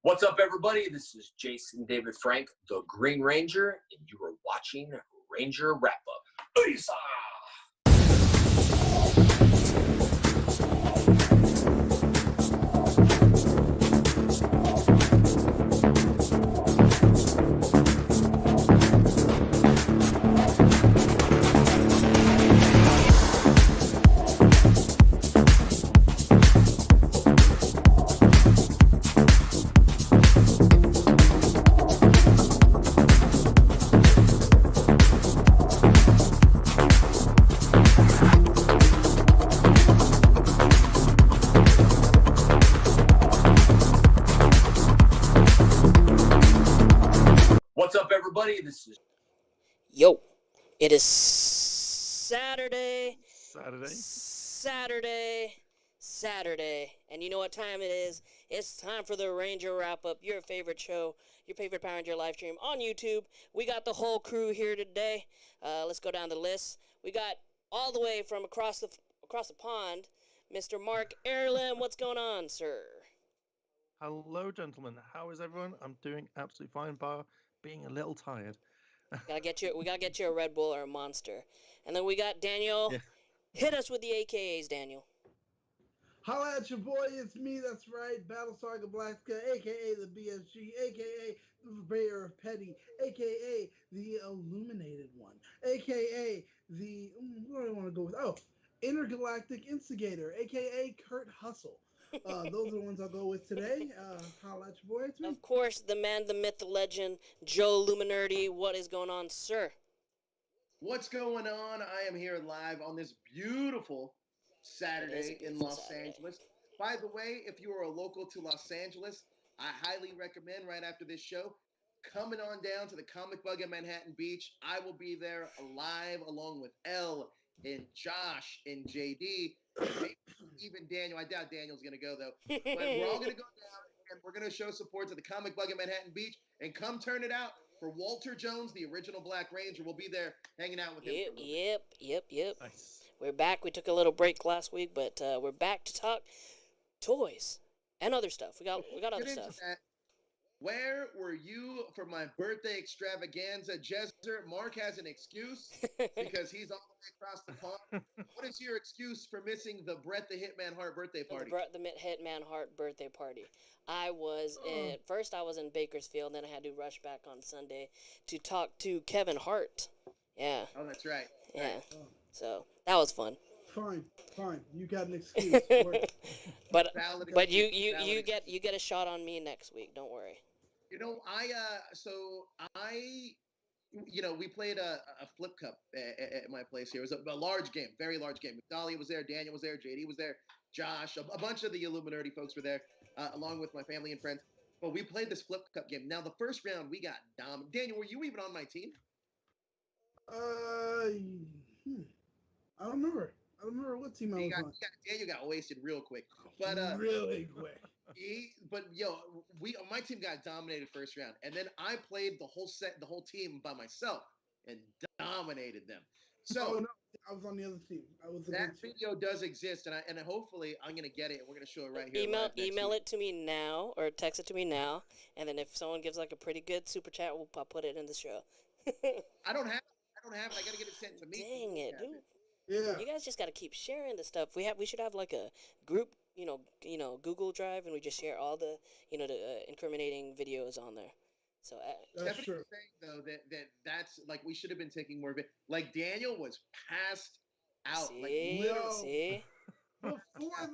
What's up, everybody? This is Jason David Frank, the Green Ranger, and you are watching Ranger Wrap Up. Peace! What's up, everybody? This is Yo, it is Saturday, and you know what time it is? It's time for the Ranger Wrap Up, your favorite show, your favorite Power Ranger live stream on YouTube. We got the whole crew here today. Let's go down the list. We got all the way from across the pond, Mr. Mark Erlin. What's going on, sir? Hello, gentlemen. How is everyone? I'm doing absolutely fine, bar being a little tired. We gotta get you a Red Bull or a Monster. And then we got Daniel. Yeah. Hit us with the AKAs, Daniel. Holla at your boy, it's me, that's right, Battlestar Galactica, a.k.a. the BSG, a.k.a. the Purveyor of Petty, a.k.a. the Illuminated One, a.k.a. the, what do I want to go with? Oh, Intergalactic Instigator, a.k.a. Kurt Hustle. Those are the ones I'll go with today. Holla at your boy, it's me. Of course, the man, the myth, the legend, Joe Illuminerdi. What is going on, sir? What's going on? I am here live on this beautiful Saturday in Los Angeles. By the way, if you are a local to Los Angeles, I highly recommend right after this show coming on down to the Comic Bug at Manhattan Beach. I will be there live along with Elle and Josh and JD, and even Daniel. I doubt Daniel's going to go though. But we're all going to go down and we're going to show support to the Comic Bug at Manhattan Beach and come turn it out for Walter Jones, the original Black Ranger. We'll be there hanging out with him. Yep. Nice. We're back. We took a little break last week, but we're back to talk toys and other stuff. We got other stuff. Where were you for my birthday extravaganza? Jezzer, Mark has an excuse because he's all the way across the pond. What is your excuse for missing the Brett the Hitman Hart birthday party? The Brett the Hitman Hart birthday party. I was in Bakersfield, then I had to rush back on Sunday to talk to Kevin Hart. Yeah. Oh, that's right. Yeah. Right. So that was fun. Fine. You got an excuse. but you get a shot on me next week. Don't worry. You know, we played a flip cup at my place here. It was a large game, very large game. Dahlia was there, Daniel was there, JD was there, Josh, a bunch of the Illuminerdi folks were there, along with my family and friends. But we played this flip cup game. Now, the first round, we got dominated. Daniel, were you even on my team? I don't remember. I don't remember what team I was on. Daniel got wasted real quick. But really quick. My team got dominated first round, and then I played the whole team by myself and dominated them. So no, I was on the other team. That video does exist, and hopefully I'm gonna get it, and we're gonna show it right here. Email it to me now, or text it to me now, and then if someone gives like a pretty good super chat, I'll put it in the show. I don't have it. I gotta get it sent to me. Dang it, dude. Yeah. You guys just gotta keep sharing the stuff. We should have like a group, Google Drive, and we just share all the, the incriminating videos on there. So that's true. Saying though that's like we should have been taking more of it. Like Daniel was passed out. See? Before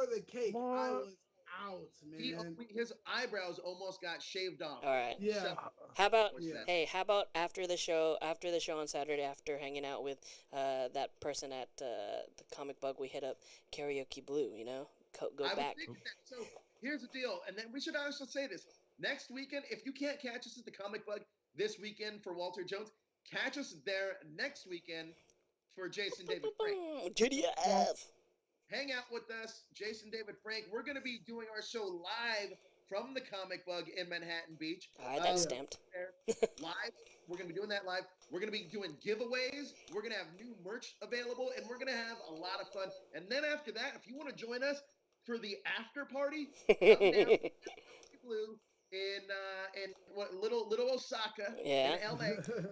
the cake, I was out, man. His eyebrows almost got shaved off. All right. Yeah. So, how about after the show on Saturday, after hanging out with that person at the Comic Bug, we hit up Karaoke Blue, go back. So here's the deal, and then we should also say this. Next weekend, if you can't catch us at the Comic Bug this weekend for Walter Jones, catch us there next weekend for Jason David Frank. GDF. Hang out with us, Jason David Frank. We're going to be doing our show live from the Comic Bug in Manhattan Beach. All right, that's stamped. Live. We're going to be doing that live. We're going to be doing giveaways. We're going to have new merch available, and we're going to have a lot of fun. And then after that, if you want to join us, for the after party, come down to Blue in what little Osaka Yeah. in LA.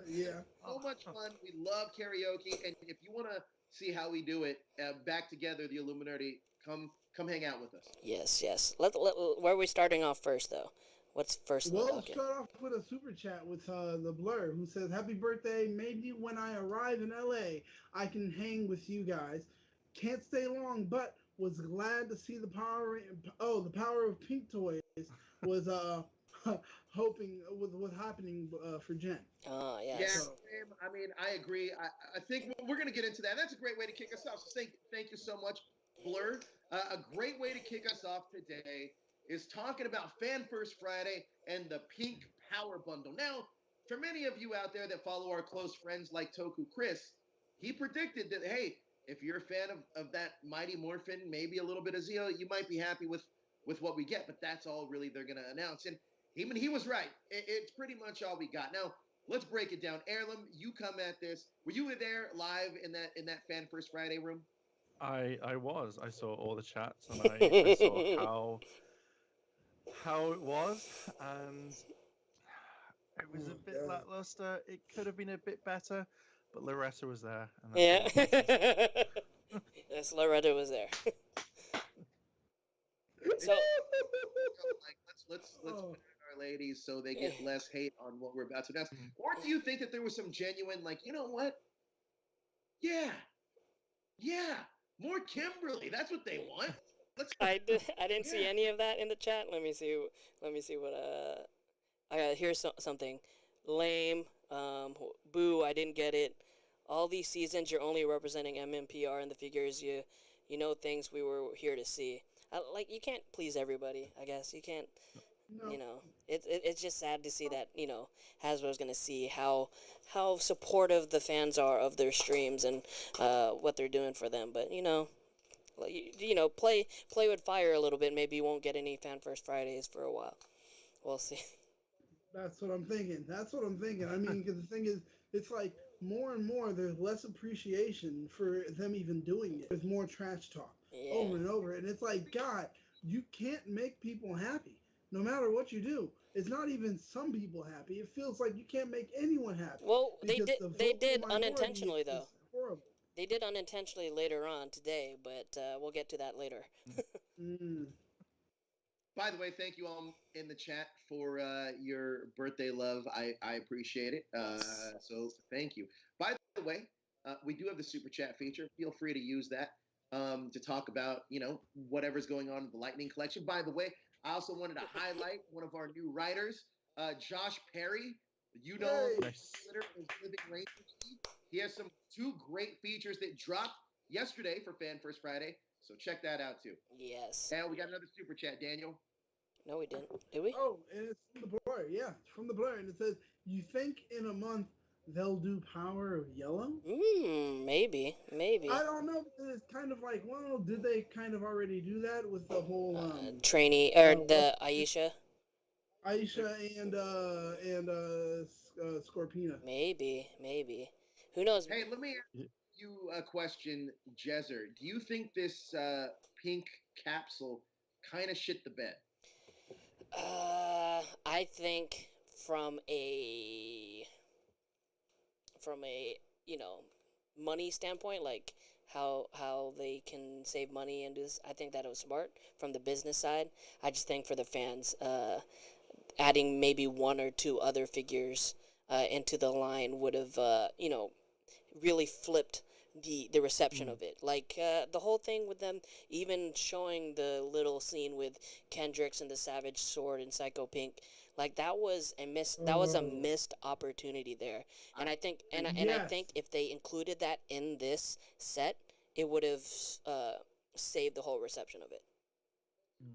Yeah. So much fun. We love karaoke, and if you want to see how we do it back together, the Illuminerdi, come hang out with us. Yes, yes. Where are we starting off first, though? What's first on the We'll docket? start off with a super chat with the Blur, who says, "Happy birthday! Maybe when I arrive in LA, I can hang with you guys. Can't stay long, but was glad to see the power. Oh, the power of pink toys was hoping was happening for Jen. Ah, Yeah, yes. So I mean, I agree. I think we're going to get into that. That's a great way to kick us off. So thank you so much, Blur. A great way to kick us off today is talking about Fan First Friday and the Pink Power Bundle. Now, for many of you out there that follow our close friends like Toku Chris, he predicted that, hey, if you're a fan of that Mighty Morphin, maybe a little bit of Zeo, you might be happy with what we get, but that's all really they're going to announce. And even he was right. It's pretty much all we got. Now, let's break it down. Heirloom, you come at this. Were you there live in that Fan First Friday room? I was. I saw all the chats and I saw how it was, and it was a oh bit god. lackluster. It could have been a bit better, but Loretta was there, and that's Yeah. all that matters. Yes, Loretta was there. So, Like let's Oh. put in our ladies so they get less hate on what we're about to announce. Mm. Or do you think that there was some genuine, like, you know what? Yeah, yeah, more Kimberly. That's what they want. Let's I didn't see yeah. any of that in the chat. Let me see. Let me see what here's something lame. Boo, I didn't get it. All these seasons, you're only representing MMPR in the figures. You know things we were here to see. Like you can't please everybody. I guess you can't. No. You know, it's just sad to see that Hasbro's gonna see how supportive the fans are of their streams and what they're doing for them. But like, play with fire a little bit. Maybe you won't get any Fan First Fridays for a while. We'll see. That's what I'm thinking. That's what I'm thinking. I mean, because the thing is, it's like more and more there's less appreciation for them even doing it. There's more trash talk Yeah. over and over, and it's like, God, you can't make people happy, no matter what you do. It's not even some people happy. It feels like you can't make anyone happy Well, because the they vocal did minority unintentionally is though. horrible. They did unintentionally later on today, but we'll get to that later. Mm. By the way, thank you all in the chat for your birthday love. I appreciate it. Yes. So thank you. By the way, we do have the super chat feature. Feel free to use that to talk about whatever's going on in the Lightning collection. By the way, I also wanted to highlight one of our new writers, Josh Perry. You know him Hey. on Nice. Twitter as Living Ranger Key. He has two great features that dropped yesterday for Fan First Friday. So check that out too. Yes. And we got another super chat, Daniel. No, we didn't. Did we? Oh, and it's from the Blur. Yeah, it's from the Blur, and it says, "You think in a month they'll do Power of Yellow?" Maybe. I don't know because it's kind of like, well, did they kind of already do that with the whole Trainee or what the Aisha? Aisha and Scorpina? Maybe. Who knows? Hey, let me ask you a question, Jezzer. Do you think this pink capsule kind of shit the bed? I think from a money standpoint, like how they can save money and do this, I think that it was smart from the business side. I just think for the fans, adding maybe one or two other figures into the line would have really flipped the reception of it. Like the whole thing with them even showing the little scene with Kendricks and the Savage Sword and Psycho Pink, like that was a missed opportunity there. And I think and I Yes. think if they included that in this set, it would have saved the whole reception of it.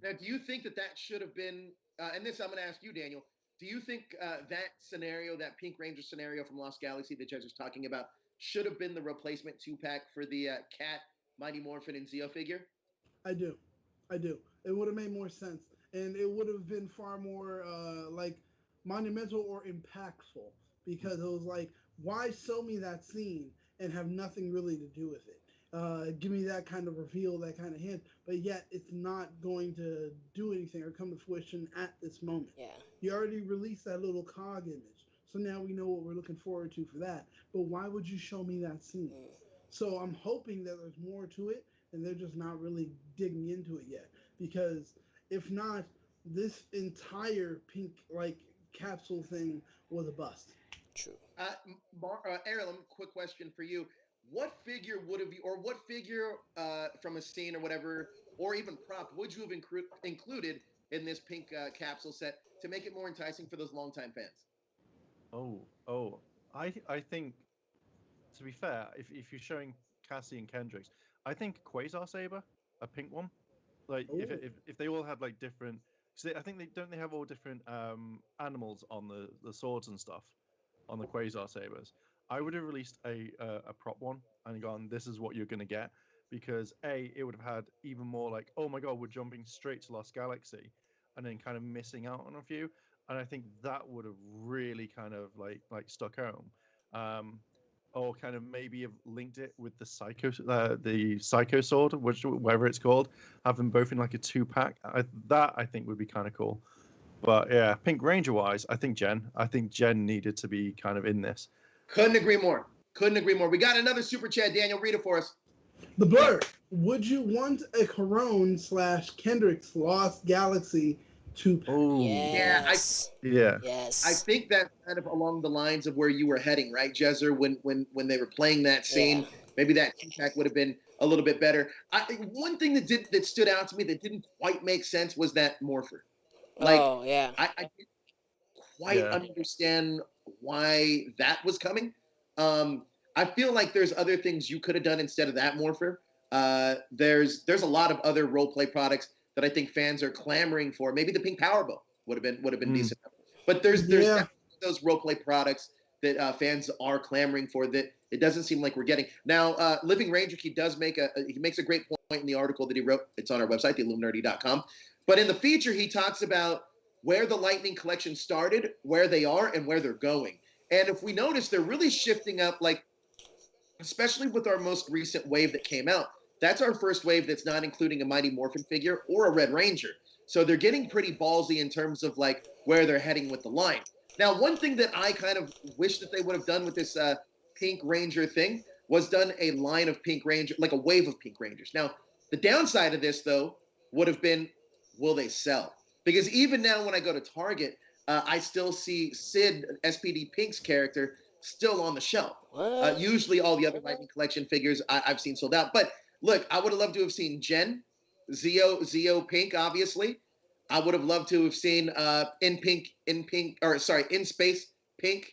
Now, do you think that should have been? And this I'm going to ask you, Daniel. Do you think that scenario, that Pink Ranger scenario from Lost Galaxy that Jez was talking about, should have been the replacement 2-pack for the Cat, Mighty Morphin, and Zeo figure? I do. It would have made more sense, and it would have been far more like monumental or impactful because it was like, why show me that scene and have nothing really to do with it? give me that kind of reveal, that kind of hint, but yet it's not going to do anything or come to fruition at this moment. Yeah. You already released that little cog image, so now we know what we're looking forward to for that. But why would you show me that scene? Mm. So I'm hoping that there's more to it, and they're just not really digging into it yet. Because if not, this entire pink like capsule thing was a bust. True. Aaron, quick question for you. What figure would have you, or what figure from a scene or whatever, or even prop, would you have included in this pink capsule set to make it more enticing for those longtime fans? Oh, I think, to be fair, if you're showing Cassie and Kendricks, I think Quasar Saber, a pink one, like Oh, if they all had like different, so I think they have all different animals on the swords and stuff on the Quasar Sabers. I would have released a prop one and gone, this is what you're gonna get, because it would have had even more like, oh my god, we're jumping straight to Lost Galaxy, and then kind of missing out on a few, and I think that would have really kind of like stuck home. Um, or kind of maybe have linked it with the psycho sword, which whatever it's called, have them both in like a 2-pack. That I think would be kind of cool. But yeah, Pink Ranger wise, I think Jen needed to be kind of in this. Couldn't agree more. Couldn't agree more. We got another super chat. Daniel, read it for us. the blur. Would you want a Corone slash Kendrick's Lost Galaxy to? Oh Yes. yeah, Yes. I think that's kind of along the lines of where you were heading, right, Jezzer? When they were playing that scene, Yeah. maybe that impact would have been a little bit better. One thing that stood out to me that didn't quite make sense was that morpher. Like Oh yeah. I didn't quite yeah, understand why that was coming. Um, I feel like there's other things you could have done instead of that morpher. There's a lot of other role play products that I think fans are clamoring for. Maybe the pink power bow would have been decent. But there's Yeah, definitely those role play products that fans are clamoring for that it doesn't seem like we're getting. Now, Living Ranger, he makes a great point in the article that he wrote. It's on our website, theilluminerdi.com. But in the feature, he talks about where the Lightning Collection started, where they are, and where they're going. And if we notice, they're really shifting up, like, especially with our most recent wave that came out. That's our first wave that's not including a Mighty Morphin figure or a Red Ranger. So they're getting pretty ballsy in terms of like where they're heading with the line. Now, one thing that I kind of wish that they would have done with this Pink Ranger thing was done a line of Pink Ranger, like a wave of Pink Rangers. Now, the downside of this, though, would have been, will they sell? Because even now, when I go to Target, I still see Sid, SPD Pink's character, still on the shelf. What? Usually, all the other Lightning Collection figures I've seen sold out. But look, I would have loved to have seen Jen, Zeo Pink, obviously. I would have loved to have seen in space Pink,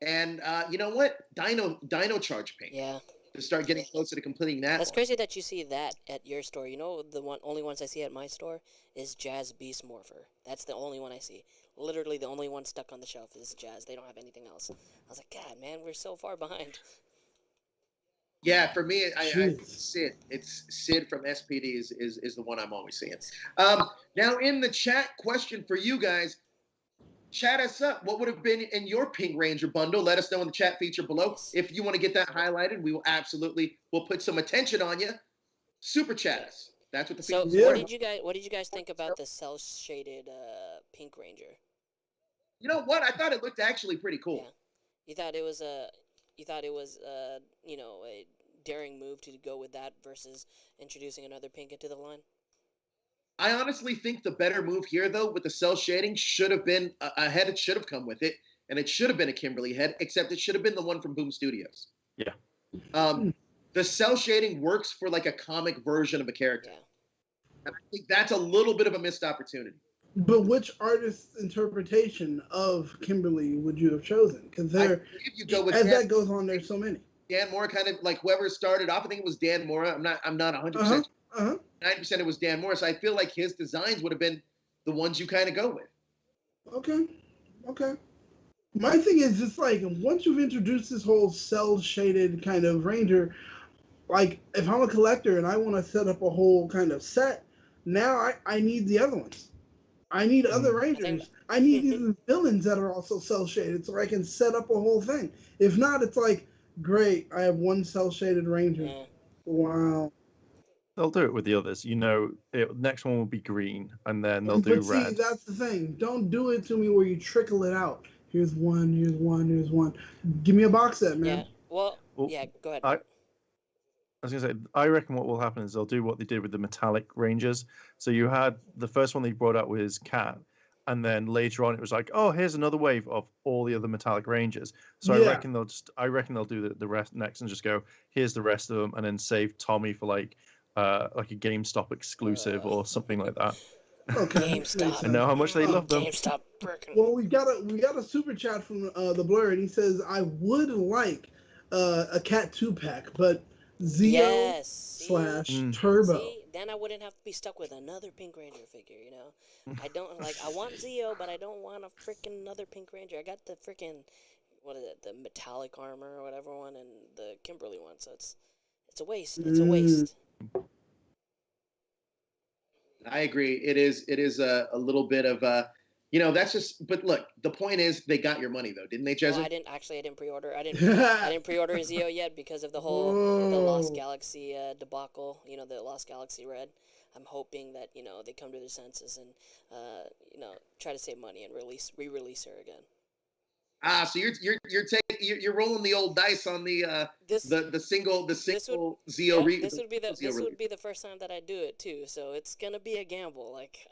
and you know what, Dino Charge Pink, Yeah. to start getting closer to completing that. That's line. crazy that you see that at your store. You know, the only ones I see at my store is Jazz Beast Morpher. That's the only one I see. Literally, the only one stuck on the shelf is Jazz. They don't have anything else. I was like, God, man, we're so far behind. Yeah, for me, jeez. Sid. It's Sid from SPD is the one I'm always seeing. Yes. Now in the chat, question for you guys. Chat us up. What would have been in your Pink Ranger bundle? Let us know in the chat feature below. Yes. If you want to get that highlighted, we will we'll put some attention on you. Super chat us. That's what the So, people Yeah. what did you guys think about the cell shaded Pink Ranger? You know what? I thought it looked actually pretty cool. Yeah. You thought it was a daring move to go with that versus introducing another pink into the line? I honestly think the better move here, though, with the cell shading, should have been a head. It should have come with it, and it should have been a Kimberly head, except it should have been the one from Boom Studios. Yeah. The cell shading works for like a comic version of a character. Yeah. And I think that's a little bit of a missed opportunity. But which artist's interpretation of Kimberly would you have chosen? Because If you go with as that goes on, there's so many. Dan Mora, kind of like whoever started off. I think it was Dan Mora. I'm not 100%. 90% it was Dan Mora. So I feel like his designs would have been the ones you kind of go with. Okay. My thing is just like once you've introduced this whole cell shaded kind of Ranger, like if I'm a collector and I want to set up a whole kind of set, now I need the other ones. I need other Rangers. I need these villains that are also cell shaded so I can set up a whole thing. If not, it's like, great, I have one cell shaded Ranger. Yeah. Wow. They'll do it with the others. Next one will be green, and then they'll do But see, red. that's the thing. Don't do it to me where you trickle it out. Here's one, here's one, here's one. Give me a box set, man. Yeah. Well, Well, yeah. Go ahead. I, Mark. I was gonna say, I reckon what will happen is they'll do what they did with the metallic rangers. So you had the first one they brought out was Cat, and then later on it was like, oh, here's another wave of all the other metallic rangers. So Yeah. I reckon they'll do the rest next and just go, here's the rest of them, and then save Tommy for like a GameStop exclusive or something like that. Okay. GameStop. I know how much they love them. GameStop. Frickin'. Well, we got a super chat from the Blur, and he says, "I would like a Cat 2-pack, but Zeo Yes. / Turbo." See, then I wouldn't have to be stuck with another Pink Ranger figure, you know? I don't, like, I want Zeo, but I don't want a freaking another Pink Ranger. I got the freaking, what is it, the metallic armor or whatever one, and the Kimberly one, so it's a waste. It's a waste. I agree. It is a little bit of that's just. But look, the point is they got your money though, didn't they, Well, Jezza? I didn't pre-order. I didn't pre-order Zeo yet because of the whole the Lost Galaxy debacle. You know, the Lost Galaxy Red. I'm hoping that they come to their senses and try to save money and re-release her again. Ah, so you're rolling the old dice on the single Zeo. This would be the first time that I do it too. So it's gonna be a gamble. Like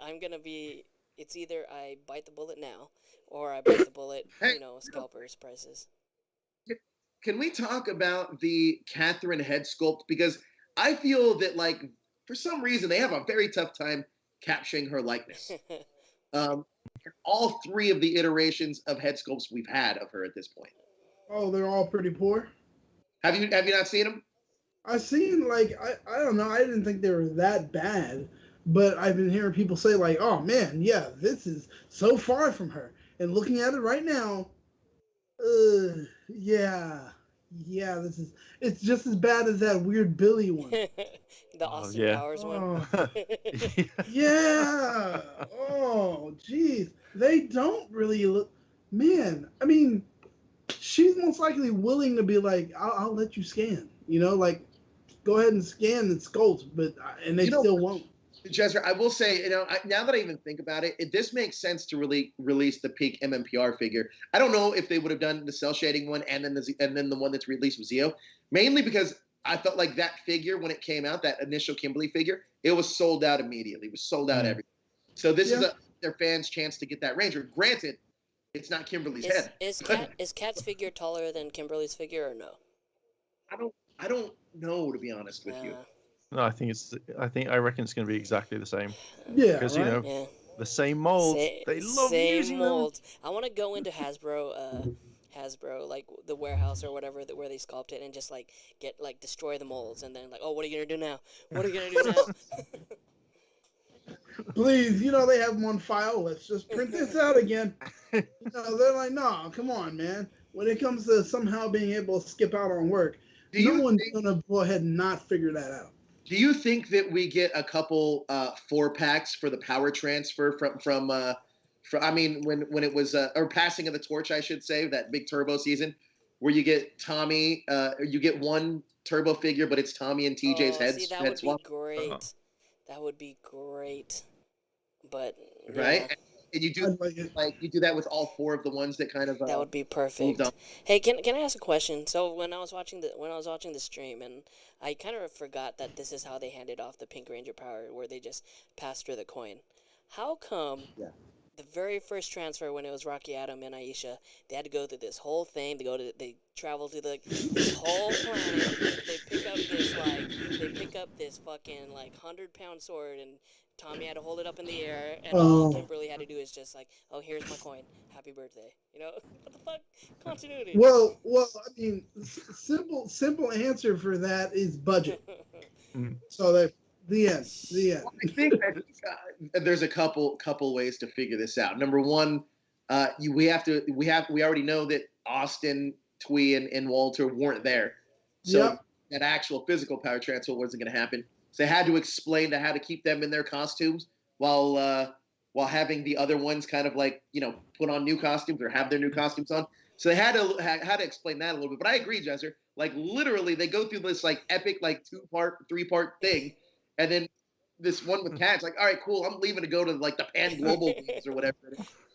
it's either I bite the bullet now or I bite the bullet. Hey, scalpers prices. Can we talk about the Catherine head sculpt? Because I feel that, like, for some reason, they have a very tough time capturing her likeness. All three of the iterations of head sculpts we've had of her at this point. Oh, they're all pretty poor. Have you not seen them? I've seen, like, I don't know. I didn't think they were that bad, but I've been hearing people say, like, oh man, yeah, this is so far from her. And looking at it right now, yeah, it's just as bad as that weird Billy one. The Austin Powers one. Yeah. Oh, geez. They don't really look. Man, I mean, she's most likely willing to be like, I'll let you scan. Like, go ahead and scan and sculpt, and they still won't. Jezra, I will say, now that I even think about it, this makes sense to really release the peak MMPR figure. I don't know if they would have done the cell shading one and then the one that's released with Zeo, mainly because I felt like that figure, when it came out, that initial Kimberly figure, it was sold out immediately. It was sold out everywhere. So this is their fans' chance to get that Ranger. Granted, it's not Kimberly's head. Is Cat's figure taller than Kimberly's figure or no? I don't know, to be honest with you. No, I reckon it's going to be exactly the same. Yeah, because the same molds. They love using molds. I want to go into Hasbro, like the warehouse or whatever, where they sculpt it, and just like destroy the molds, and then like, oh, what are you gonna do now? What are you gonna do now? Please, they have them on file. Let's just print this out again. They're like, no, come on, man. When it comes to somehow being able to skip out on work, no one's gonna go ahead and not figure that out. Do you think that we get a couple 4-packs for the power transfer from I mean, when it was or passing of the torch, I should say, that big turbo season, where you get Tommy, you get one turbo figure, but it's Tommy and TJ's heads. See, that would be great. That would be great. But right, and you do you do that with all 4 of the ones that kind of that would be perfect. Hey, can I ask a question? So when I was watching the stream, and I kind of forgot that this is how they handed off the Pink Ranger power, where they just passed her the coin. How come the very first transfer, when it was Rocky Adam and Aisha, they had to go through this whole thing? They travel to this whole planet. They pick up this fucking 100-pound sword, and Tommy had to hold it up in the air, and all Kimberly had to do is just like, oh, here's my coin, happy birthday. What the fuck? Continuity. Well, I mean, simple answer for that is budget. So the end. Well, I think there's a couple ways to figure this out. Number one, we already know that Austin, Twee, and Walter weren't there, so that actual physical power transfer wasn't going to happen. So they had to explain how to keep them in their costumes while having the other ones kind of put on new costumes or have their new costumes on. So they had to explain that a little bit. But I agree, Jesser. Like literally, they go through this like epic like 2-part, 3-part thing, and then this one with cats. Like, all right, cool. I'm leaving to go to like the Pan Global Leagues or whatever.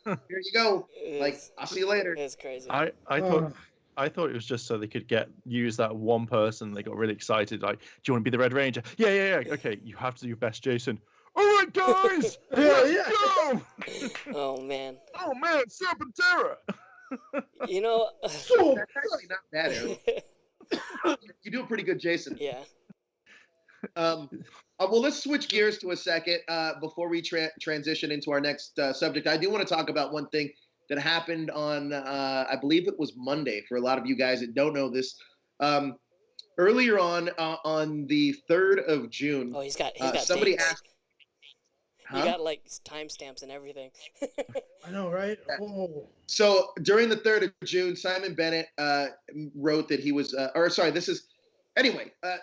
Here you go. Like, I'll see you later. It's crazy. I thought it was just so they could use that one person. They got really excited. Like, do you want to be the Red Ranger? Yeah. Okay, you have to do your best, Jason. All right, guys, let's go. Oh man, Serpentera. you know, That's actually not bad, Aaron. You do a pretty good Jason. yeah. Well, let's switch gears to a second before we transition into our next subject. I do want to talk about one thing that happened on, I believe it was Monday for a lot of you guys that don't know this. Earlier on the 3rd of June, Oh, he's got somebody dates. asked. He got like timestamps and everything. I know, right? Oh. So during the 3rd of June, Simon Bennett wrote that he was,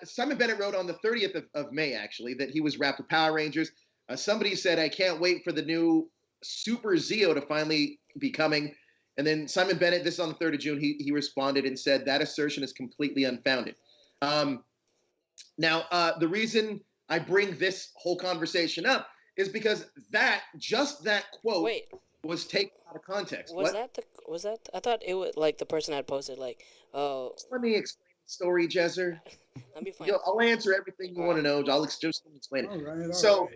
Simon Bennett wrote on the 30th of May, actually, that he was wrapped with Power Rangers. Somebody said, I can't wait for the new Super Zeo to finally be coming. And then Simon Bennett, this is on the 3rd of June, he responded and said, that assertion is completely unfounded. Now, the reason I bring this whole conversation up is because that quote was taken out of context. Was that? I thought it was like the person had posted like, oh. Let me explain the story, Jesser. That'd be fine. I'll answer everything you want to know. I'll just explain it. All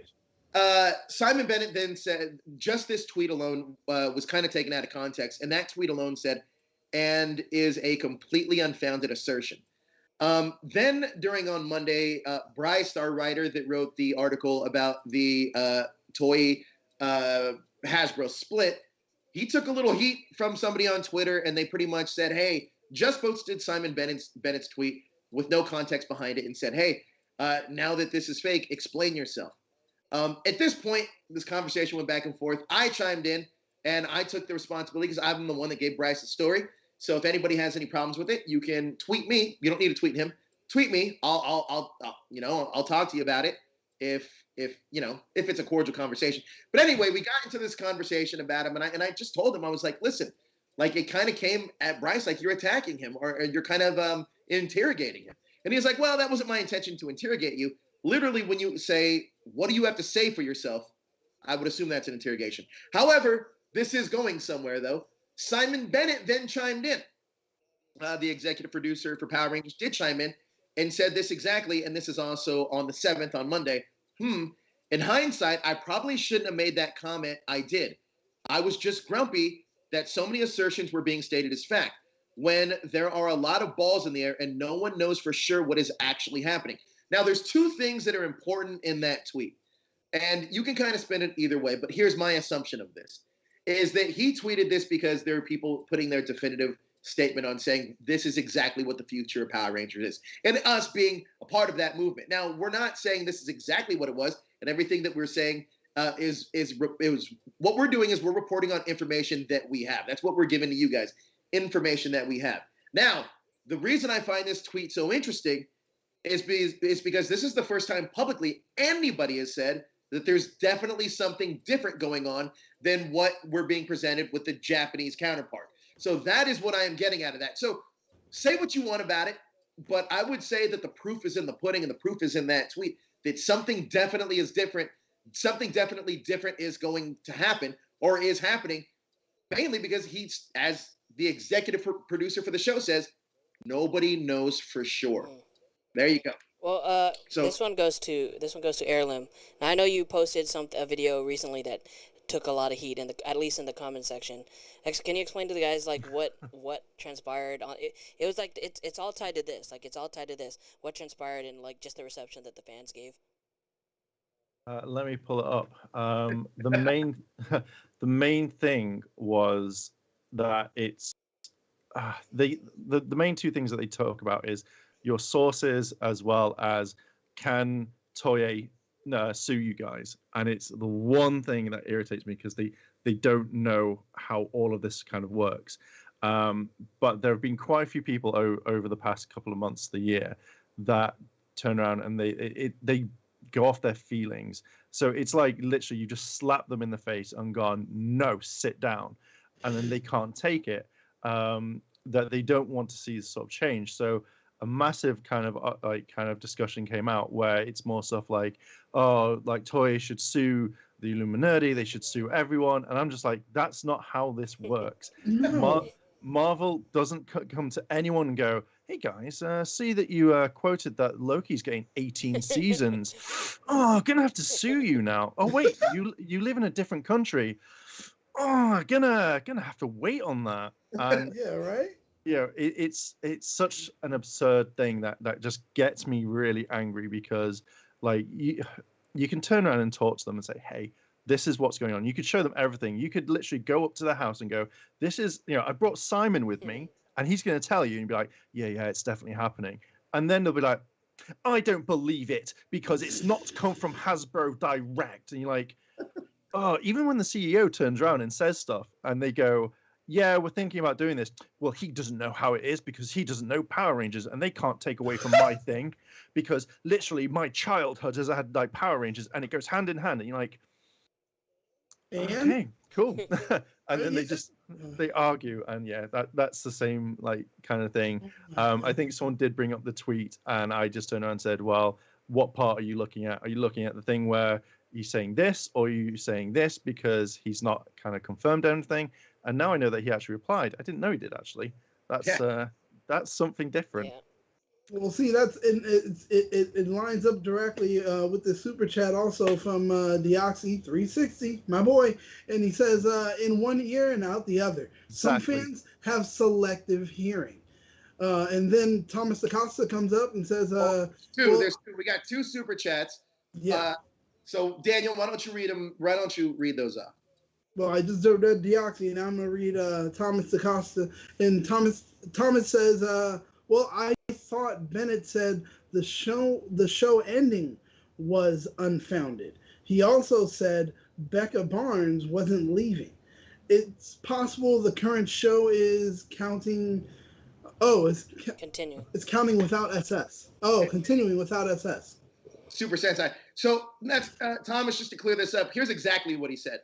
right. Simon Bennett then said, just this tweet alone was kind of taken out of context, and that tweet alone said, and is a completely unfounded assertion. Then on Monday, Bryce, our writer that wrote the article about the toy Hasbro split, he took a little heat from somebody on Twitter, and they pretty much said, hey, just posted Simon Bennett's tweet with no context behind it and said, hey, now that this is fake, explain yourself. At this point, this conversation went back and forth. I chimed in, and I took the responsibility because I'm the one that gave Bryce the story. So if anybody has any problems with it, you can tweet me. You don't need to tweet him. Tweet me. I'll talk to you about it if it's a cordial conversation. But anyway, we got into this conversation about him, and I just told him, I was like, listen, like it kind of came at Bryce like you're attacking him or you're kind of interrogating him. And he's like, well, that wasn't my intention to interrogate you. Literally, when you say, what do you have to say for yourself? I would assume that's an interrogation. However, this is going somewhere, though. Simon Bennett then chimed in. The executive producer for Power Rangers did chime in and said this exactly, and this is also on the 7th on Monday. In hindsight, I probably shouldn't have made that comment. I did. I was just grumpy that so many assertions were being stated as fact when there are a lot of balls in the air and no one knows for sure what is actually happening. Now, there's two things that are important in that tweet, and you can kind of spin it either way, but here's my assumption of this, is that he tweeted this because there are people putting their definitive statement on saying this is exactly what the future of Power Rangers is, and us being a part of that movement. Now, we're not saying this is exactly what it was, and everything that we're saying is what we're doing is we're reporting on information that we have. That's what we're giving to you guys, information that we have. Now, the reason I find this tweet so interesting is because this is the first time publicly anybody has said that there's definitely something different going on than what we're being presented with the Japanese counterpart. So that is what I am getting out of that. So say what you want about it, but I would say that the proof is in the pudding and the proof is in that tweet, that something definitely is different. Something definitely different is going to happen or is happening, mainly because he's, as the executive producer for the show says, nobody knows for sure. There you go. Well, this one goes to Heirloom. Now, I know you posted a video recently that took a lot of heat at least in the comment section. Can you explain to the guys like what transpired on it? It was like it's all tied to this. Like it's all tied to this. What transpired and like just the reception that the fans gave. Let me pull it up. The main thing was that it's the main two things that they talk about is your sources as well as can Toei sue you guys, and it's the one thing that irritates me because they don't know how all of this kind of works. But there have been quite a few people over the past couple of months, the year, that turn around and they go off their feelings. So it's like literally you just slap them in the face and gone, no, sit down, and then they can't take it. that they don't want to see this sort of change. So a massive kind of discussion came out where it's more stuff like, oh, like Toei should sue the Illuminerdi, they should sue everyone, and I'm just like, that's not how this works. No. Marvel doesn't come to anyone and go, hey guys, see that you quoted that Loki's getting 18 seasons. Oh, gonna have to sue you now. Oh wait, you live in a different country. Oh, gonna have to wait on that. And Yeah, right? it's such an absurd thing that just gets me really angry, because like you can turn around and talk to them and say, hey, this is what's going on. You could show them everything. You could literally go up to the house and go, this is, I brought Simon with me and he's going to tell you, and be like, yeah, it's definitely happening. And then they'll be like, I don't believe it because it's not come from Hasbro direct. And you're like, oh, even when the CEO turns around and says stuff and they go, yeah, we're thinking about doing this. Well, he doesn't know how it is because he doesn't know Power Rangers, and they can't take away from my thing, because literally my childhood has had like Power Rangers and it goes hand in hand. And you're like, And okay, cool. And then yeah. they argue, and yeah, that's the same like kind of thing. I think someone did bring up the tweet, and I just turned around and said, well, what part are you looking at? Are you looking at the thing where he's saying this, or are you saying this, because he's not kind of confirmed anything? And now I know that he actually replied. I didn't know he did actually. That's something different. Yeah. Well, see, it lines up directly with the super chat also from Deoxy360, my boy, and he says, "In one ear and out the other." Exactly. Some fans have selective hearing, and then Thomas Acosta comes up and says, There's two. We got two super chats. Yeah. So Daniel, why don't you read them? Why don't you read those up? Well, I just read Deoxy, and I'm gonna read Thomas Acosta, and Thomas says, "Well, I thought Bennett said the show ending was unfounded. He also said Becca Barnes wasn't leaving. It's possible the current show is counting. Oh, Continue. It's counting without SS. Oh, continuing without SS. Super Sentai. So that's Thomas. Just to clear this up, here's exactly what he said.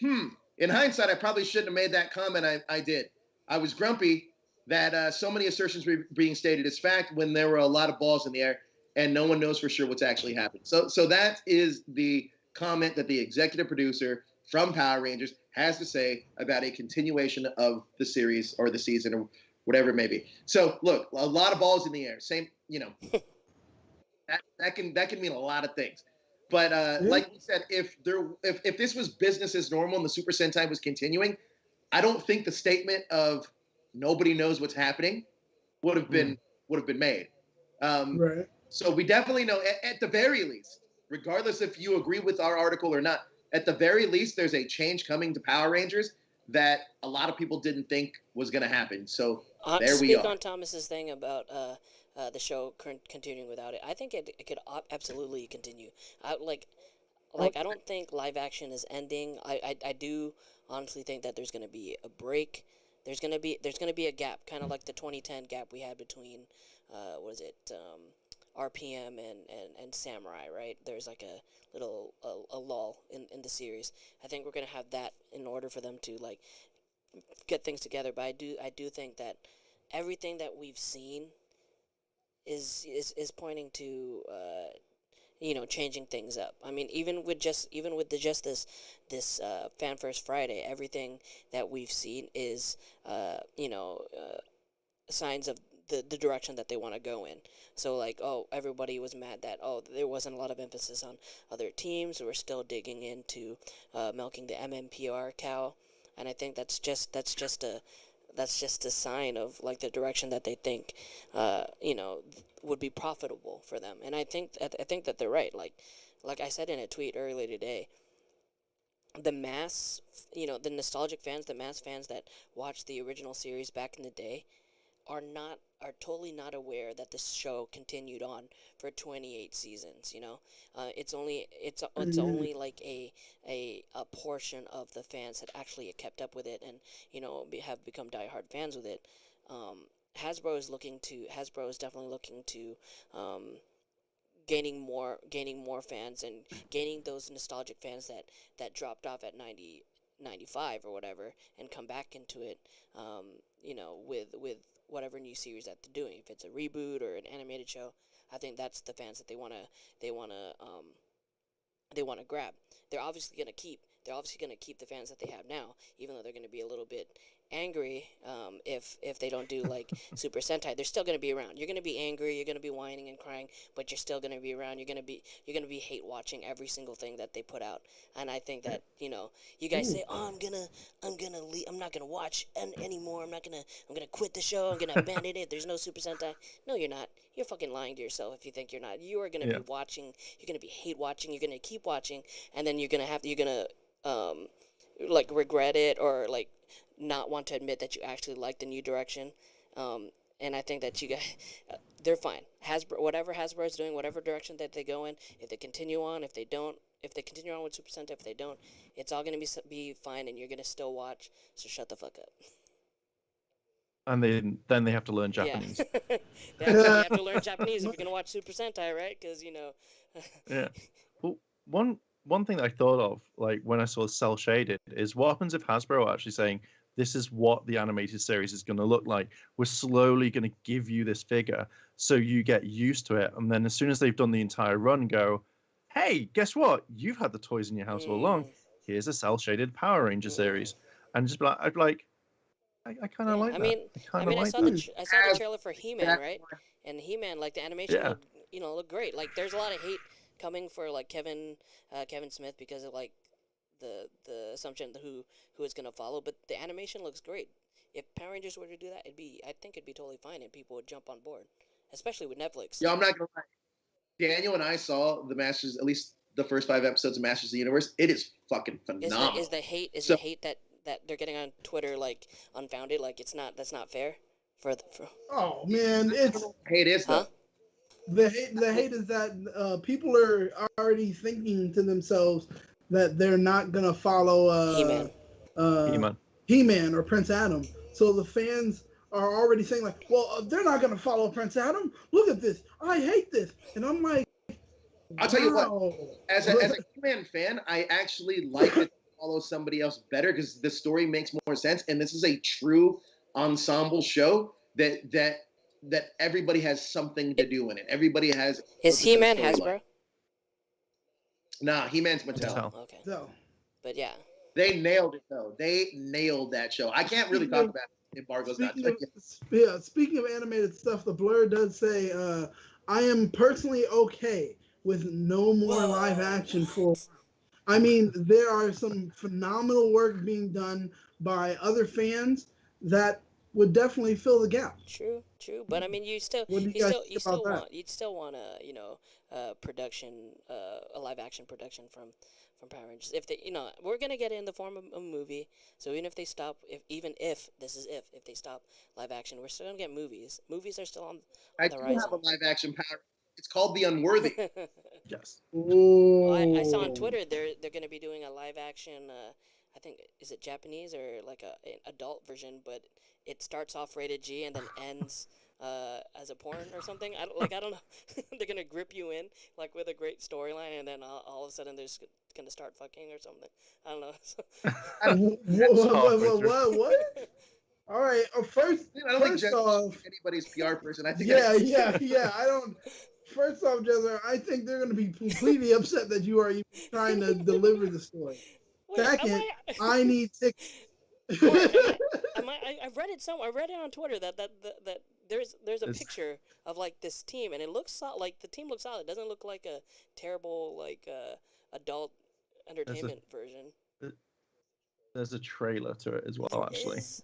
In hindsight, I probably shouldn't have made that comment. I did. I was grumpy that so many assertions were being stated as fact when there were a lot of balls in the air and no one knows for sure what's actually happened. So that is the comment that the executive producer from Power Rangers has to say about a continuation of the series or the season or whatever it may be. So look, a lot of balls in the air. Same, that can mean a lot of things. But like we said, if this was business as normal and the Super Sentai was continuing, I don't think the statement of nobody knows what's happening would have been made. Right. So we definitely know, at the very least, regardless if you agree with our article or not, at the very least, there's a change coming to Power Rangers that a lot of people didn't think was going to happen. So there we are. Speak on Thomas's thing about the show continuing without it. I think it could absolutely continue. I don't think live action is ending. I do honestly think that there's going to be a break. There's going to be a gap, kind of like the 2010 gap we had between RPM and Samurai, right? There's like a little a lull in the series. I think we're going to have that in order for them to like get things together. But I do think that everything that we've seen is pointing to changing things up. I mean, even with this Fan First Friday, everything that we've seen is signs of the direction that they want to go in. So like, everybody was mad that there wasn't a lot of emphasis on other teams who were still digging into milking the MMPR cow, and I think that's just a sign of like the direction that they think would be profitable for them. And I think that they're right. Like I said in a tweet earlier today, the the nostalgic fans, the mass fans that watched the original series back in the day are totally not aware that this show continued on for 28 seasons. It's only like a portion of the fans that actually kept up with it and have become diehard fans with it. Hasbro is definitely looking to gaining more fans and gaining those nostalgic fans that dropped off at '95 or whatever, and come back into it, you know, with whatever new series that they're doing. If it's a reboot or an animated show, I think that's the fans that they want to grab. They're obviously gonna keep the fans that they have now, even though they're gonna be a little bit angry if they don't do like Super Sentai. They're still gonna be around. You're gonna be angry. You're gonna be whining and crying, but you're still gonna be around. You're gonna be hate watching every single thing that they put out. And I think that, you know, you guys say, oh, I'm gonna leave. I'm not gonna watch anymore. I'm gonna quit the show. I'm gonna abandon it. There's no Super Sentai. No, you're not. You're fucking lying to yourself if you think you're not. You are gonna be watching. You're gonna be hate watching. You're gonna keep watching, and then you're gonna like regret it, or like not want to admit that you actually like the new direction. And I think that you guys, they're fine. Hasbro, whatever Hasbro is doing, whatever direction that they go in, if they continue on, if they continue on with Super Sentai, if they don't, it's all gonna be fine, and you're gonna still watch. So shut the fuck up. And then they have to learn Japanese. Yeah. they have to learn Japanese if you're gonna watch Super Sentai, right? Because you know. Yeah. Well, one thing that I thought of, like when I saw cell shaded, is what happens if Hasbro are actually saying this is what the animated series is going to look like. We're slowly going to give you this figure so you get used to it, and then as soon as they've done the entire run, go, hey, guess what? You've had the toys in your house all along. Here's a cell shaded Power Ranger series, and just like I'd be like. I kind of like that. I saw the trailer for He-Man, right? And He-Man, like the animation, looked great. Like there's a lot of hate coming for like Kevin Smith because of like the assumption who is gonna follow, but the animation looks great. If Power Rangers were to do that, I think it'd be totally fine, and people would jump on board, especially with Netflix. Yeah, I'm not gonna lie. Daniel and I saw the Masters, at least the first 5 episodes of Masters of the Universe. It is fucking phenomenal. Is the hate that they're getting on Twitter like unfounded? Like that's not fair for. Oh man, it's hate is though. The hate is that people are already thinking to themselves that they're not gonna follow He-Man or Prince Adam. So the fans are already saying like, well, they're not gonna follow Prince Adam. Look at this. I hate this, and I'm like, I'll tell you what. As a He-Man fan, I actually like it. Follow somebody else better because the story makes more sense, and this is a true ensemble show that everybody has something to do in it. Everybody has. Is He-Man Hasbro? Nah, He-Man's Mattel. Okay. So, but yeah, they nailed it though. They nailed that show. I can't really talk about it. Embargo's not. Speaking of animated stuff, the Blur does say, "I am personally okay with no more live action for." I mean, there are some phenomenal work being done by other fans that would definitely fill the gap. True. But I mean, you'd still want a production, a live action production from Power Rangers. If they, we're gonna get it in the form of a movie. So even if they stop, if they stop live action, we're still gonna get movies. Movies are still on the horizon. I do have a live action Power. It's called The Unworthy. Yes. Well, I saw on Twitter they're going to be doing a live action. I think is it Japanese or like an adult version, but it starts off rated G and then ends as a porn or something. I don't know. They're going to grip you in like with a great storyline, and then all of a sudden they're just going to start fucking or something. I don't know. What? All right. First, I don't think off, anybody's PR person. I think. Yeah. I don't. First off, Jezzer, I think they're going to be completely upset that you are even trying to deliver the story. Wait, second, I need tickets. I read it somewhere. I read it on Twitter that there's a picture of like this team, and it looks like the team looks solid. It doesn't look like a terrible like adult entertainment version. There's a trailer to it as well, There actually. is?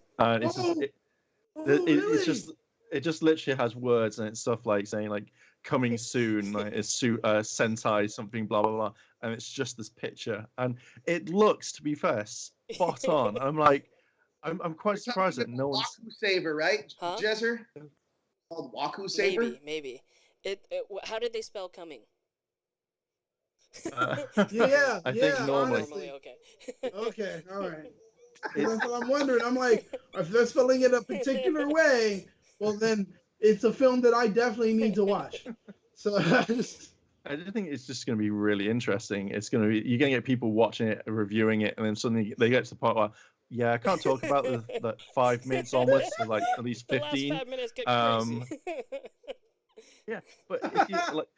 It just literally has words and it's stuff like saying like coming soon, like it's Sentai something blah blah blah, and it's just this picture, and it looks, to be fair, spot on. I'm quite surprised that no one's Waku Saver, right, Huh? Jezzer? Called Waku Saver. Maybe. How did they spell coming? Yeah, I think normally. Normally, okay. Okay, all right. That's what I'm wondering. I'm like, if they're spelling it a particular way, well then it's a film that I definitely need to watch. So I just think it's just going to be really interesting. It's going to be you're going to get people watching it, reviewing it, and then suddenly they get to the part where, yeah, I can't talk about the 5 minutes onwards to like at least The 15. last 5 minutes get Um, crazy. Yeah, but if you like,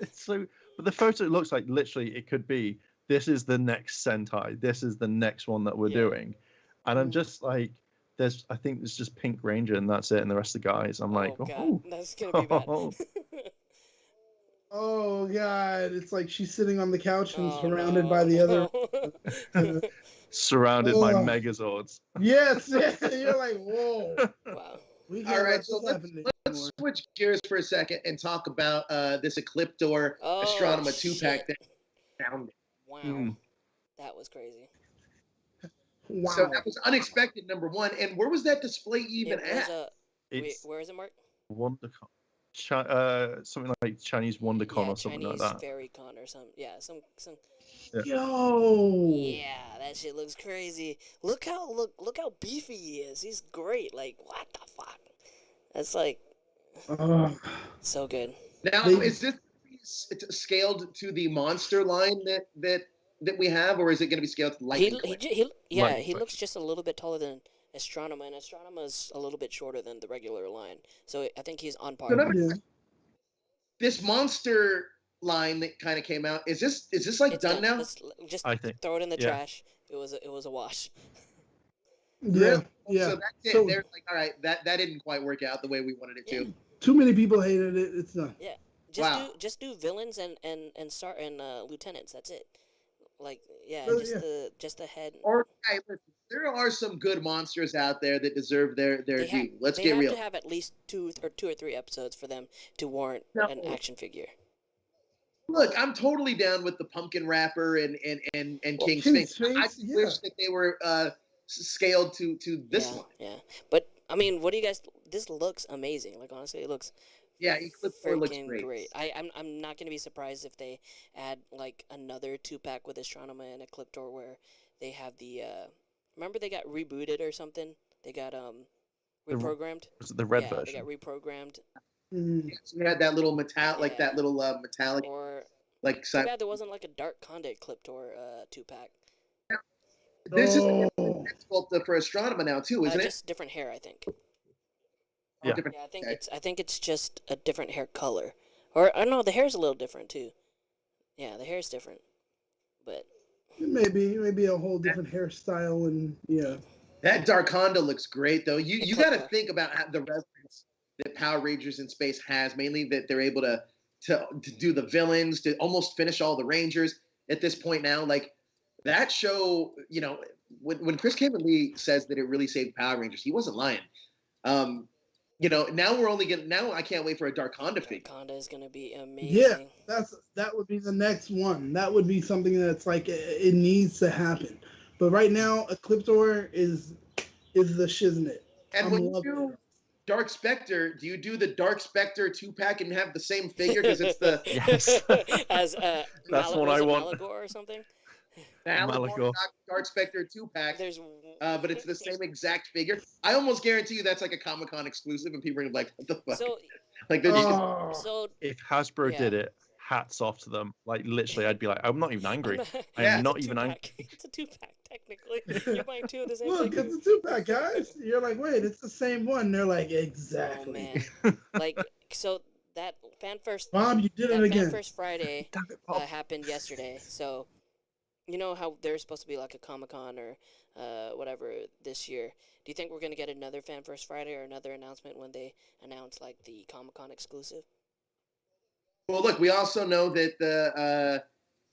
it's so. But the photo looks like literally it could be. This is the next Sentai. This is the next one that we're Yeah. doing, and I'm just like, there's. I think there's just Pink Ranger and that's it, and the rest of the guys. I'm like, oh god, oh, that's gonna be bad. Oh god, it's like she's sitting on the couch and Oh, surrounded no, by the other. no. surrounded by Oh. Megazords. Yes, yeah, you're like, whoa. Wow. We All can't right, let so this happen let's anymore. switch gears for a second and talk about this Ecliptor Oh, Astronema shit. 2-pack that found. Wow. Mm. That was crazy. Wow. So that was unexpected, number one. And where was that display even It was at? wait, It's where is it, Mark? WonderCon, something like Chinese WonderCon Yeah, or something Chinese like that. FairyCon or some. Yeah, some. Yo. Yeah, that shit looks crazy. Look how beefy he is. He's great. Like, what the fuck? That's like so good. Now, They- is this scaled to the monster line that we have, or is it going to be scaled to the lightning? Lightning He looks Collection. just a little bit taller than Astronema, and Astronema's a little bit shorter than the regular line. So I think he's on par. So number- Yeah. This monster line that kind of came out, is this like It's done now? Just I think. throw it in the Yeah. trash. It was a wash. Yeah. Yeah. So that's it. So- They're like, all right, that didn't quite work out the way we wanted it to. Too many people hated it. It's done. Yeah. Wow. Just do villains and lieutenants. That's it. Like Oh, just the head. Or hey, listen, there are some good monsters out there that deserve their They due. Let's they get have real. to have at least two or three episodes for them to warrant No. an action figure. Look, I'm totally down with the pumpkin wrapper and King King Sphinx. I Sphinx, just yeah. wish that they were scaled to this yeah, one. Yeah, but I mean, what do you guys? This looks amazing. Like honestly, it looks Yeah, Ecliptor looks freaking great. I'm not gonna be surprised if they add like another 2-pack with Astronema and Ecliptor where they have the remember they got rebooted or something. They got reprogrammed. Was it the red yeah, version? they got reprogrammed. Mhm. So you had that little like that Yeah. little metallic, Or like too side. bad there wasn't like a Dark Conda Ecliptor 2-pack. This is Oh. a sculptor for Astronema now too, isn't it? Just different hair, I think. Oh, Yeah. different- Yeah, okay. I think it's just a different hair color, or I don't know. The hair's a little different too. Yeah, the hair's different, but Maybe a whole different hairstyle and yeah. That Dark Honda looks great though. You got to Ecliptor. think about how the resonance that Power Rangers in Space has, mainly that they're able to do the villains, to almost finish all the Rangers at this point now. Like that show, you know, when Chris Cameron Lee says that it really saved Power Rangers, he wasn't lying. You know, now I can't wait for a Dark Honda figure. Conda is gonna be amazing. Yeah, that would be the next one. That would be something that's like it needs to happen. But right now, Ecliptor is the shiznit. And I'm when you loving do it. Dark Spectre, do you do the Dark Spectre 2-pack and have the same figure because it's the Yes. As That's what I want. Malagor or something. Malachor. Dark Spectre 2-pack? There's But it's the same exact figure. I almost guarantee you that's like a Comic-Con exclusive, and people are gonna be like, "What the fuck?" so Like they're just Oh, so. If Hasbro Yeah. did it, hats off to them. Like literally, I'd be like, I'm not even angry. I Yeah, am it's not It's a even angry. 2-pack. It's a 2-pack technically. You're buying two of the same look, figure. it's a 2-pack, guys. You're like, wait, it's the same one. They're like, Oh exactly. man, like so that fan first. Bob, you did it That again. Fan First Friday Damn it, Bob. happened yesterday. So, you know how there's supposed to be like a Comic-Con or whatever this year. Do you think we're gonna get another Fan First Friday or another announcement when they announce like the Comic-Con exclusive? Well, look, we also know that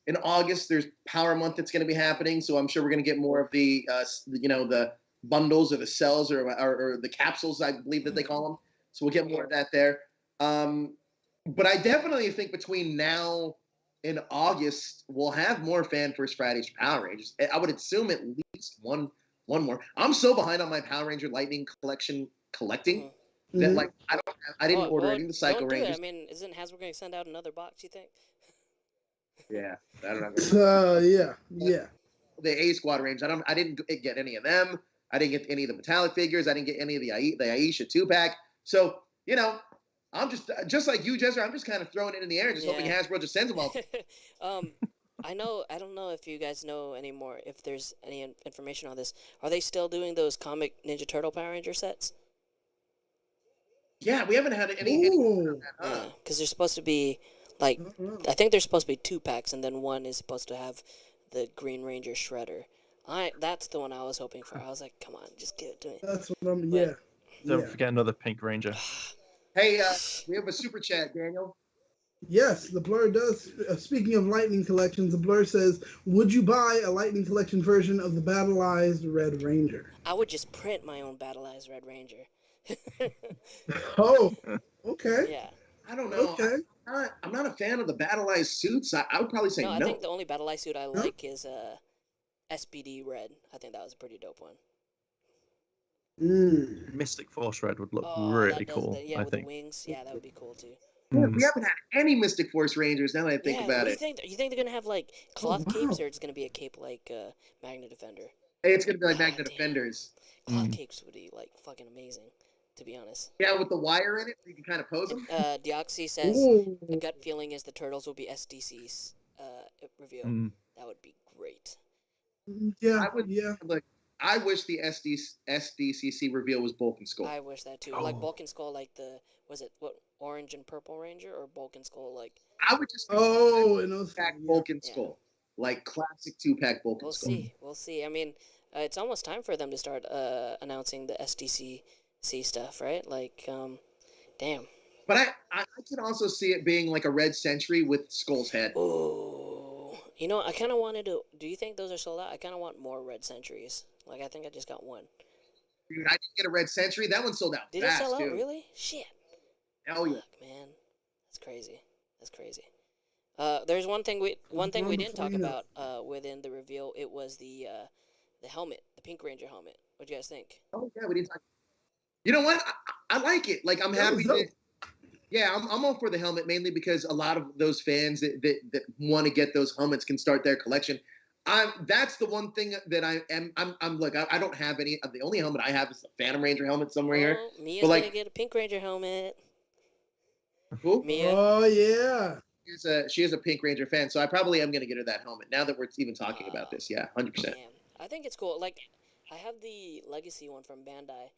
in August there's Power Month that's going to be happening, so I'm sure we're going to get more of the the bundles or the cells or the capsules, I believe that they call them. So we'll get more of that there. But I definitely think between now and August we'll have more Fan First Fridays for Power Rangers. I would assume at least one more. I'm so behind on my Power Ranger Lightning collection collecting. That Mhm. like I didn't order any of the Psycho don't do it. Rangers. I mean, isn't Hasbro going to send out another box? You think? Yeah, I don't know. Yeah. The A Squad Rangers. I didn't get any of them. I didn't get any of the metallic figures. I didn't get any of the Aisha 2-pack. So I'm just like you, Jester. I'm just kind of throwing it in the air, just hoping Yeah. Hasbro just sends them all. I don't know if you guys know anymore, if there's any information on this. Are they still doing those comic Ninja Turtle Power Ranger sets? Yeah, we haven't had any. Ooh. Yeah, because they're supposed to be, like, Uh-uh. I think there's supposed to be 2 packs, and then one is supposed to have the Green Ranger Shredder. That's the one I was hoping for. I was like, come on, just give it to me. That's what I'm. But- Yeah. Don't forget another Pink Ranger. Hey, we have a super chat, Daniel. Yes, the Blur does. Speaking of Lightning collections, the Blur says, "Would you buy a Lightning collection version of the Battleized Red Ranger?" I would just print my own Battleized Red Ranger. Oh, okay, Yeah. I don't know. okay. I'm not a fan of the Battleized suits. I would probably say No, no. I think the only Battleized suit I like is SPD Red. I think that was a pretty dope one. Mystic Force Red would look Oh, really that does, cool. yeah, I with the think. wings. Yeah, that would be cool too. Yeah, we haven't had any Mystic Force Rangers now that I think Yeah, about what do it. you think? You think they're gonna have like cloth wow. capes, or it's gonna be a cape like Magna Defender? Hey, it's gonna be like God Magna damn. Defenders. Cloth capes would be like fucking amazing, to be honest. Yeah, with the wire in it, so you can kind of pose them. Deoxy says Ooh. a gut feeling is the turtles will be SDC's reveal. That would be great. Yeah, I would yeah. look. I wish the SDCC reveal was Bulk and Skull. I wish that too. Like Bulk and Skull, like what orange and purple ranger, or Bulk and Skull like. I would just Oh, and those. pack Yeah. Bulk and Yeah. Skull, like classic 2-pack Bulk We'll and Skull. see. We'll see. I mean, it's almost time for them to start announcing the SDCC stuff, right? Like, damn. But I can also see it being like a Red Sentry with Skull's head. Ooh. You know, I kind of wanted to. Do you think those are sold out? I kind of want more Red Sentries. Like, I think I just got one. Dude, I didn't get a Red Sentry. That one sold out Did fast it sell out? too. Really? Shit. Hell yeah. Fuck, man. That's crazy. That's crazy. There's one thing we didn't talk about within the reveal. It was the helmet, the Pink Ranger helmet. What do you guys think? Oh yeah, we didn't talk. You know what? I like it. Like I'm happy that. Yeah, I'm all for the helmet mainly because a lot of those fans that want to get those helmets can start their collection. That's the one thing that I'm like I don't have any. The only helmet I have is the Phantom Ranger helmet somewhere here. Mia's But, like- gonna get a Pink Ranger helmet. Cool. Mia. Oh yeah. She is a Pink Ranger fan, so I probably am gonna get her that helmet. Now that we're even talking about this, yeah, 100%. Damn. I think it's cool. Like, I have the Legacy one from Bandai.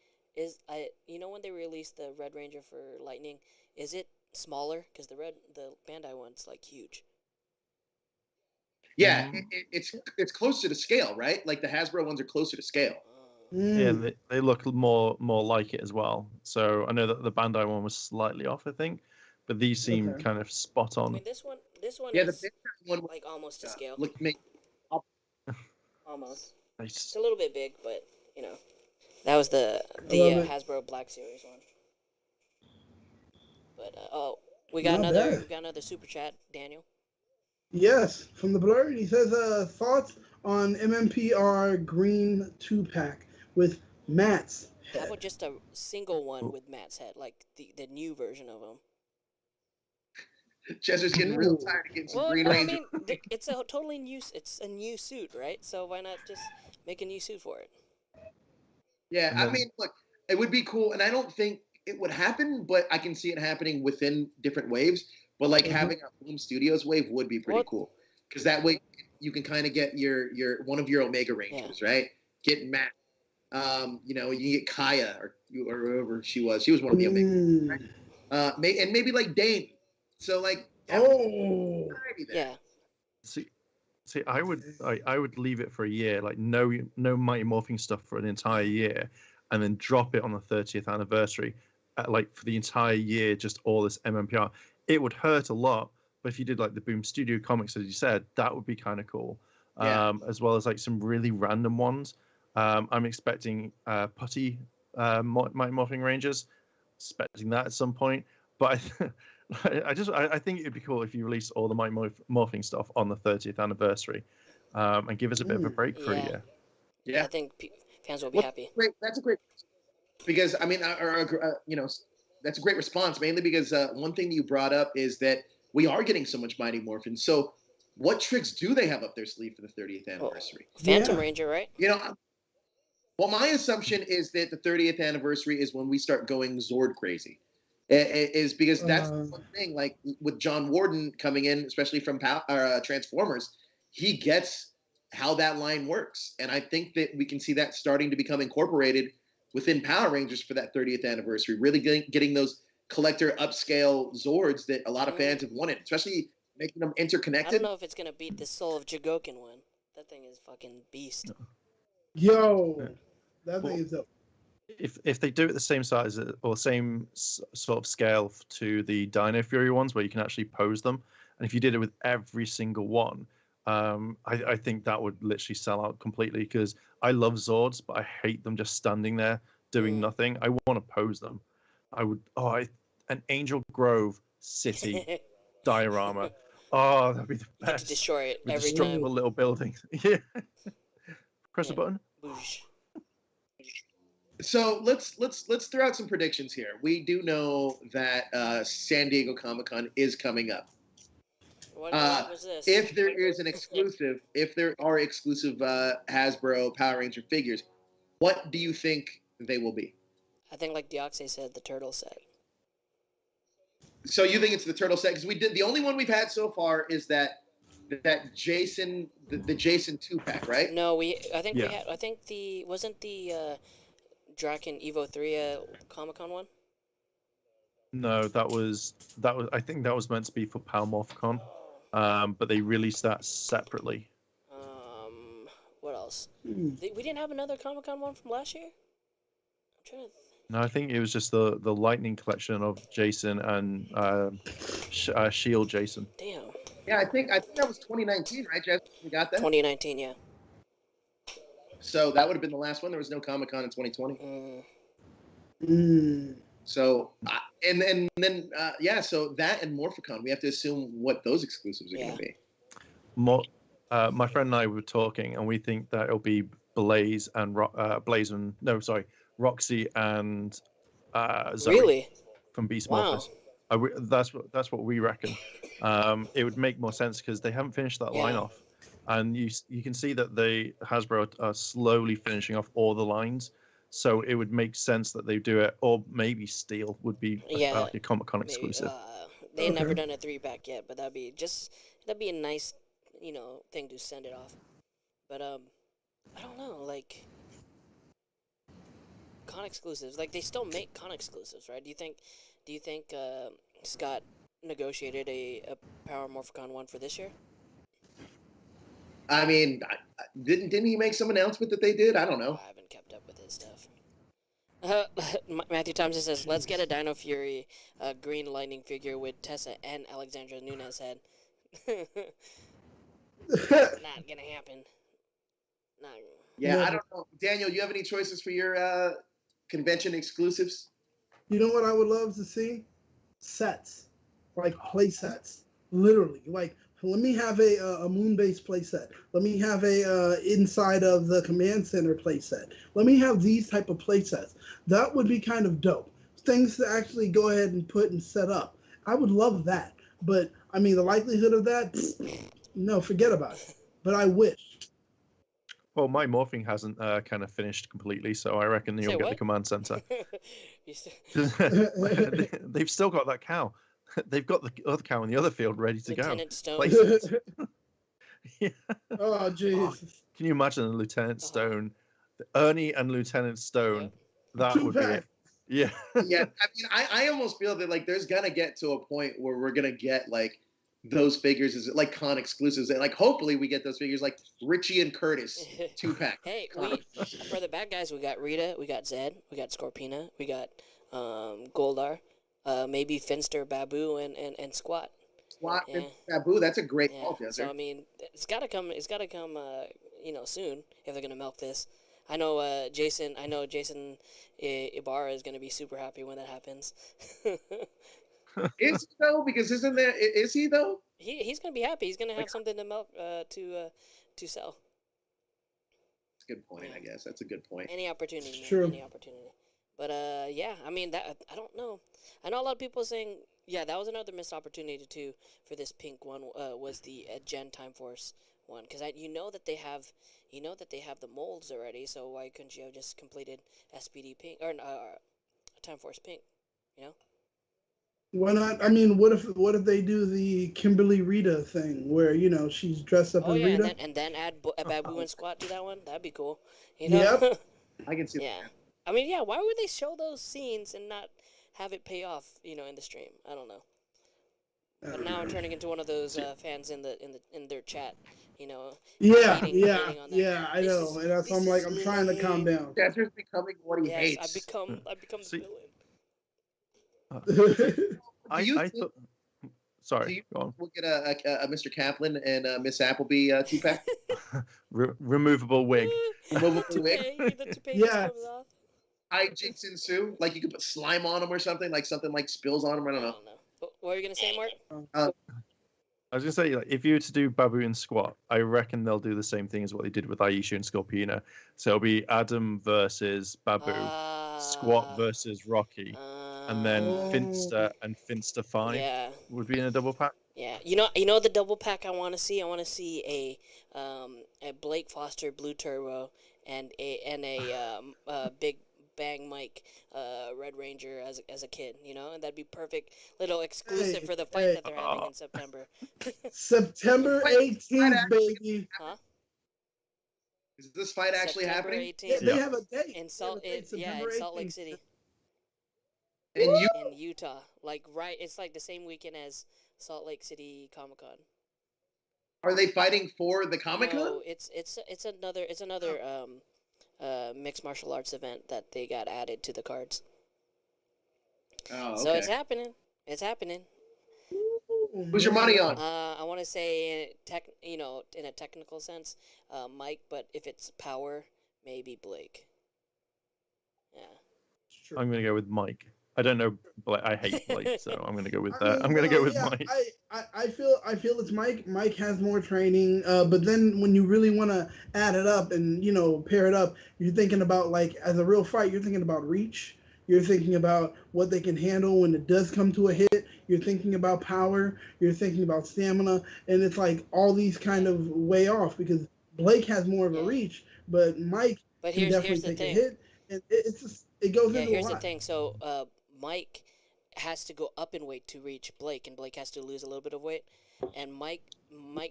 You know when they released the Red Ranger for Lightning, is it smaller? Because the Bandai one's like huge. Yeah, it's closer to scale, right? Like the Hasbro ones are closer to scale. Yeah, they look more like it as well. So I know that the Bandai one was slightly off, I think, but these seem kind of spot I on. mean, this one Yeah, is the Bandai one like almost to scale. look me. Almost. Nice. It's a little bit big, but you know, that was the love it. Hasbro Black Series one. But we got Not another bad. super chat, Daniel. Yes, from the Blur. He says, thoughts on MMPR Green 2-pack with Matt's How head. about just a single one with Matt's head, like the new version of him? Chester's getting real tired of getting some Green no, Ranger. I mean, it's a totally new. It's a new suit, right? So why not just make a new suit for it? Yeah, I mean, look, it would be cool, and I don't think it would happen, but I can see it happening within different waves. But like having a Boom Studios wave would be pretty cool, because that way you can kind of get your one of your Omega Rangers, right? Get Matt, you know, you get Kaya or whoever she was. She was one of the Omega, right? And maybe like Dane. So like, Yeah. See, I would leave it for a year, like no Mighty Morphing stuff for an entire year, and then drop it on the 30th anniversary, like for the entire year, just all this MMPR. It would hurt a lot, but if you did like the Boom Studio comics, as you said, that would be kind of cool. As well as like some really random ones. I'm expecting Putty Mighty Morphing Rangers, expecting that at some point. But I think it'd be cool if you release all the Mighty Morphing stuff on the 30th anniversary, and give us a bit of a break for a year. Yeah, I think fans will be happy. Great, that's a great, because I mean, you know, that's a great response, mainly because one thing you brought up is that we are getting so much Mighty Morphin. So, what tricks do they have up their sleeve for the 30th anniversary? Phantom Ranger, right? You know, well, my assumption is that the 30th anniversary is when we start going Zord crazy. Is because that's Uh, one thing. Like with John Warden coming in, especially from Transformers, he gets how that line works, and I think that we can see that starting to become incorporated within Power Rangers for that 30th anniversary. Really getting those collector upscale Zords that a lot of fans have wanted, especially making them I interconnected. don't know if it's gonna beat the Soul of Jigokin one. That thing is fucking beast. yo, that Well, thing is dope. if they do it the same size or same sort of scale to the Dino Fury ones, where you can actually pose them, and if you did it with every single one, I think that would literally sell out completely. Because I love Zords, but I hate them just standing there doing nothing. I want to pose them. I would. An Angel Grove City diorama. Oh, that'd be the You get to best. destroy it With every destructible time. little buildings. Yeah. Press a Yeah. button. Boosh. So let's throw out some predictions here. We do know that San Diego Comic-Con is coming up. What was this? If there is an exclusive, if there are exclusive Hasbro Power Ranger figures, what do you think they will be? I think, like Deoxys said, the turtle set. So you think it's the turtle set? Because we did the only one we've had so far is that Jason the Jason 2-pack, right? No, I think we Yeah. had. I think wasn't the Draken Evo 3 Comic Con one? No, that was. I think that was meant to be for Palmorphcon, but they released that separately. What else? Hmm. We didn't have another Comic Con one from last year. I'm trying to. No, I think it was just the Lightning collection of Jason and Shield Jason. Damn. Yeah, I think that was 2019, right, Jeff? We got that. 2019, yeah. So that would have been the last one. There was no Comic-Con in 2020. Mm. So and then yeah, so that and Morphicon, we have to assume what those exclusives are going to be. My friend and I were talking, and we think that it'll be Blaze and Roxy and Zoe Really? from Beast Wow. Morphers. That's what we reckon. It would make more sense because they haven't finished that line off, and you can see that Hasbro are slowly finishing off all the lines. So it would make sense that they do it, or maybe Steel would be like a Comic-Con exclusive. They never done a 3-pack yet, but that'd be a nice, thing to send it off. But I don't know, like con exclusives, like they still make con exclusives, right? Do you think Scott negotiated a Power Morphicon one for this year? I mean, didn't he make some announcement that they did? I don't know. I haven't kept up with his stuff. Matthew Thompson says, "Let's get a Dino Fury Green Lightning figure with Tessa and Alexandra Nunes head." Not gonna happen. Not. Yeah, No. I don't know. Daniel, you have any choices for your convention exclusives? You know what I would love to see? Sets, like play sets. Literally, like let me have a moon-based play set. Let me have a inside of the command center play set. Let me have these type of play sets. That would be kind of dope. Things to actually go ahead and put and set up. I would love that. But I mean, the likelihood of that, no, forget about it. But I wish. Well, my morphing hasn't kind of finished completely, so I reckon you'll get the command center. They've still got that cow. They've got the other cow in the other field ready to Lieutenant go. Stone. Yeah. Oh, jeez. Can you imagine Lieutenant Stone, Ernie and Lieutenant Stone? Yep. That would be it. Yeah. Yeah, I mean, I almost feel that like there's gonna get to a point where we're gonna get like those figures as like con exclusives, and like hopefully we get those figures like Richie and Curtis 2-pack. Hey, for the bad guys, we got Rita, we got Zed, we got Scorpina, we got Goldar, maybe Finster, Babu, and Squat. Squat and Babu, that's a great call, So I mean, it's gotta come. Soon if they're gonna milk this. I know Jason Ibarra is gonna be super happy when that happens. Is he though? Because is he though? He's gonna be happy. He's gonna have something to milk to sell. That's a good point. I guess that's a good point. Any opportunity, man, True. any opportunity. But yeah, I mean that I don't know. I know a lot of people saying that was another missed opportunity too for this pink one. Was the Gen Time Force one, because you know that they have the molds already. So why couldn't you have just completed SPD pink or Time Force pink? You know. Why not? I mean, what if they do the Kimberly Rita thing where she's dressed up Oh as yeah, Rita? and then add a Babu and Squat to that one. That'd be cool. You know? Yep. I can see Yeah. that. I mean, yeah. Why would they show those scenes and not have it pay off? In the stream. I don't know. I But don't now I'm know. turning into one of those See, fans in their chat. You know, Yeah, hating yeah, hating on that. yeah. I know, and that's why This I'm like, is I'm trying to calm lame. down. Desert's becoming what he Yes, hates. I become the see, villain. see, Do you I think? thought. Sorry, Do you go on. we'll get a Mr. Kaplan and Miss Appleby 2-pack? Removable wig. The Removable wig. toupee just Yes. comes off. Hijinks ensue. Like you could put slime on them or something like spills on them. I I don't know. don't know. What were you gonna say, Mark? I was gonna say, like, if you were to do Babu and Squat, I reckon they'll do the same thing as what they did with Aisha and Scorpina. So it'll be Adam versus Babu, Squat versus Rocky, and then Oh. Finster and Finster 5 Yeah. would be in a double pack. Yeah, you know the double pack I want to see. I want to see a Blake Foster Blue Turbo and a Big Bang Mike Red Ranger as a kid. And that'd be perfect little exclusive Hey, for the fight hey. that they're having in September. September Wait, 18th, baby. Huh? Is this fight actually September happening? 18th Yeah, they Yeah. have a date. in They have a date, September in Salt Lake 18th. City And you in Utah. It's like the same weekend as Salt Lake City Comic Con. are they fighting for the Comic Con? No, it's another mixed martial arts event that they got added to the cards. Oh, So okay. it's happening. It's happening. Ooh, Who's your money on? I want to say in a technical sense, Mike, but if it's power, maybe Blake. Yeah. It's true. I'm gonna go with Mike. I don't know, Blake. I hate Blake, so I'm gonna go with I mean, I'm gonna go with yeah, Mike. I feel it's Mike. Mike has more training, but then when you really want to add it up and pair it up, you're thinking about, like, as a real fight. You're thinking about reach. You're thinking about what they can handle when it does come to a hit. You're thinking about power. You're thinking about stamina, and it's like all these kind of way off because Blake has more of a Yeah. reach, but Mike But can here's definitely the take a thing. hit, and it's just it goes Yeah, into a here's the lot. thing. So Mike has to go up in weight to reach Blake, and Blake has to lose a little bit of weight. And Mike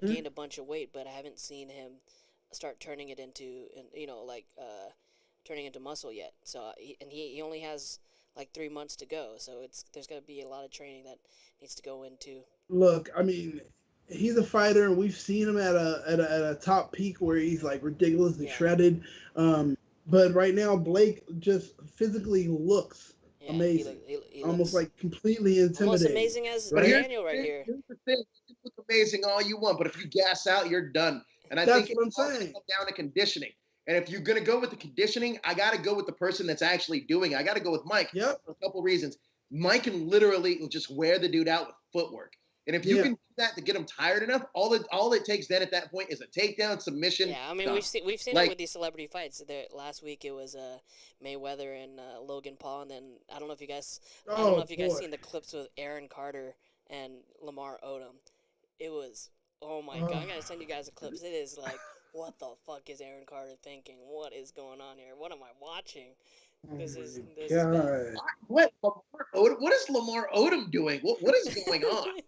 gained a bunch of weight, but I haven't seen him start turning it into, turning into muscle yet. So he only has like 3 months to go. So there's gonna be a lot of training that needs to go into. Look, I mean, he's a fighter, and we've seen him at a top peak where he's like ridiculously Yeah. shredded. But right now, Blake just physically looks Yeah, amazing, he almost looks like completely almost intimidating. amazing as But here's Daniel right here. here's the thing. You can look amazing all you want, but if you gas out, you're done. And I That's think what I'm it's all saying. come down to conditioning. And if you're gonna go with the conditioning, I gotta go with the person that's actually doing it. I gotta go with Mike Yep. for a couple reasons. Mike can literally just wear the dude out with footwork. And if you Yeah. can do that to get him tired enough, all it takes then at that point is a takedown, submission. Yeah, I mean done. we've seen it Like- with these celebrity fights. Last week it was Mayweather and Logan Paul, and then I don't know if you guys Oh, seen the clips with Aaron Carter and Lamar Odom. It was, oh my god! I'm gonna send you guys the clips. It is like, what the fuck is Aaron Carter thinking? What is going on here? What am I watching? This is bad. God. What is Lamar Odom doing? What is going on?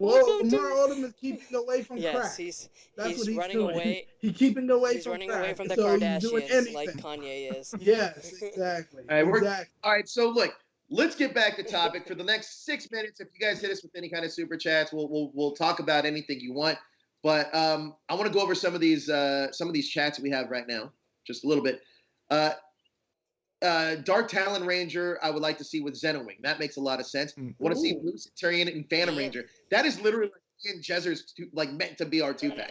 Well, Welcome to- Lamar Odom is keeping away from Yes, crack. he's That's what he's running doing. away. He's keeping away He's from running crack. away from the so he's doing Kardashians like anything. Kanye is. Yes, exactly. All right, exactly. All right, so look, let's get back to topic for the next 6 minutes. If you guys hit us with any kind of super chats, we'll talk about anything you want. But I want to go over some of these chats we have right now, just a little bit. Dark Talon Ranger, I would like to see with Xenowing. That makes a lot of sense. Want to see Ooh. Lucid Turian and Phantom Yeah. Ranger. That is literally like Ian Jezzer's like meant to be our 2-pack.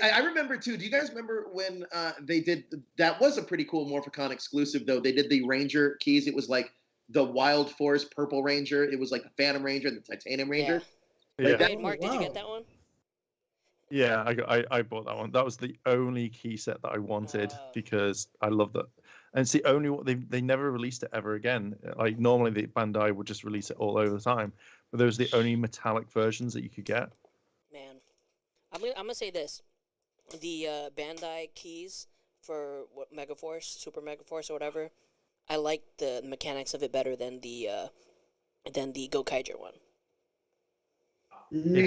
I remember too. Do you guys remember when they did? That was a pretty cool Morphicon exclusive, though. They did the Ranger keys. It was like the Wild Force Purple Ranger. It was like the Phantom Ranger and the Titanium Ranger. Yeah, that- Wait, Mark, did you wow. get that one? yeah. I bought that one. That was the only key set that I wanted because I love that. And it's the only one they never released it ever again. Like normally the Bandai would just release it all over the time, but those are the only metallic versions that you could get. Man, I'm gonna say this: the Bandai keys for Megaforce, Super Megaforce, or whatever. I like the mechanics of it better than the Gokaiger one.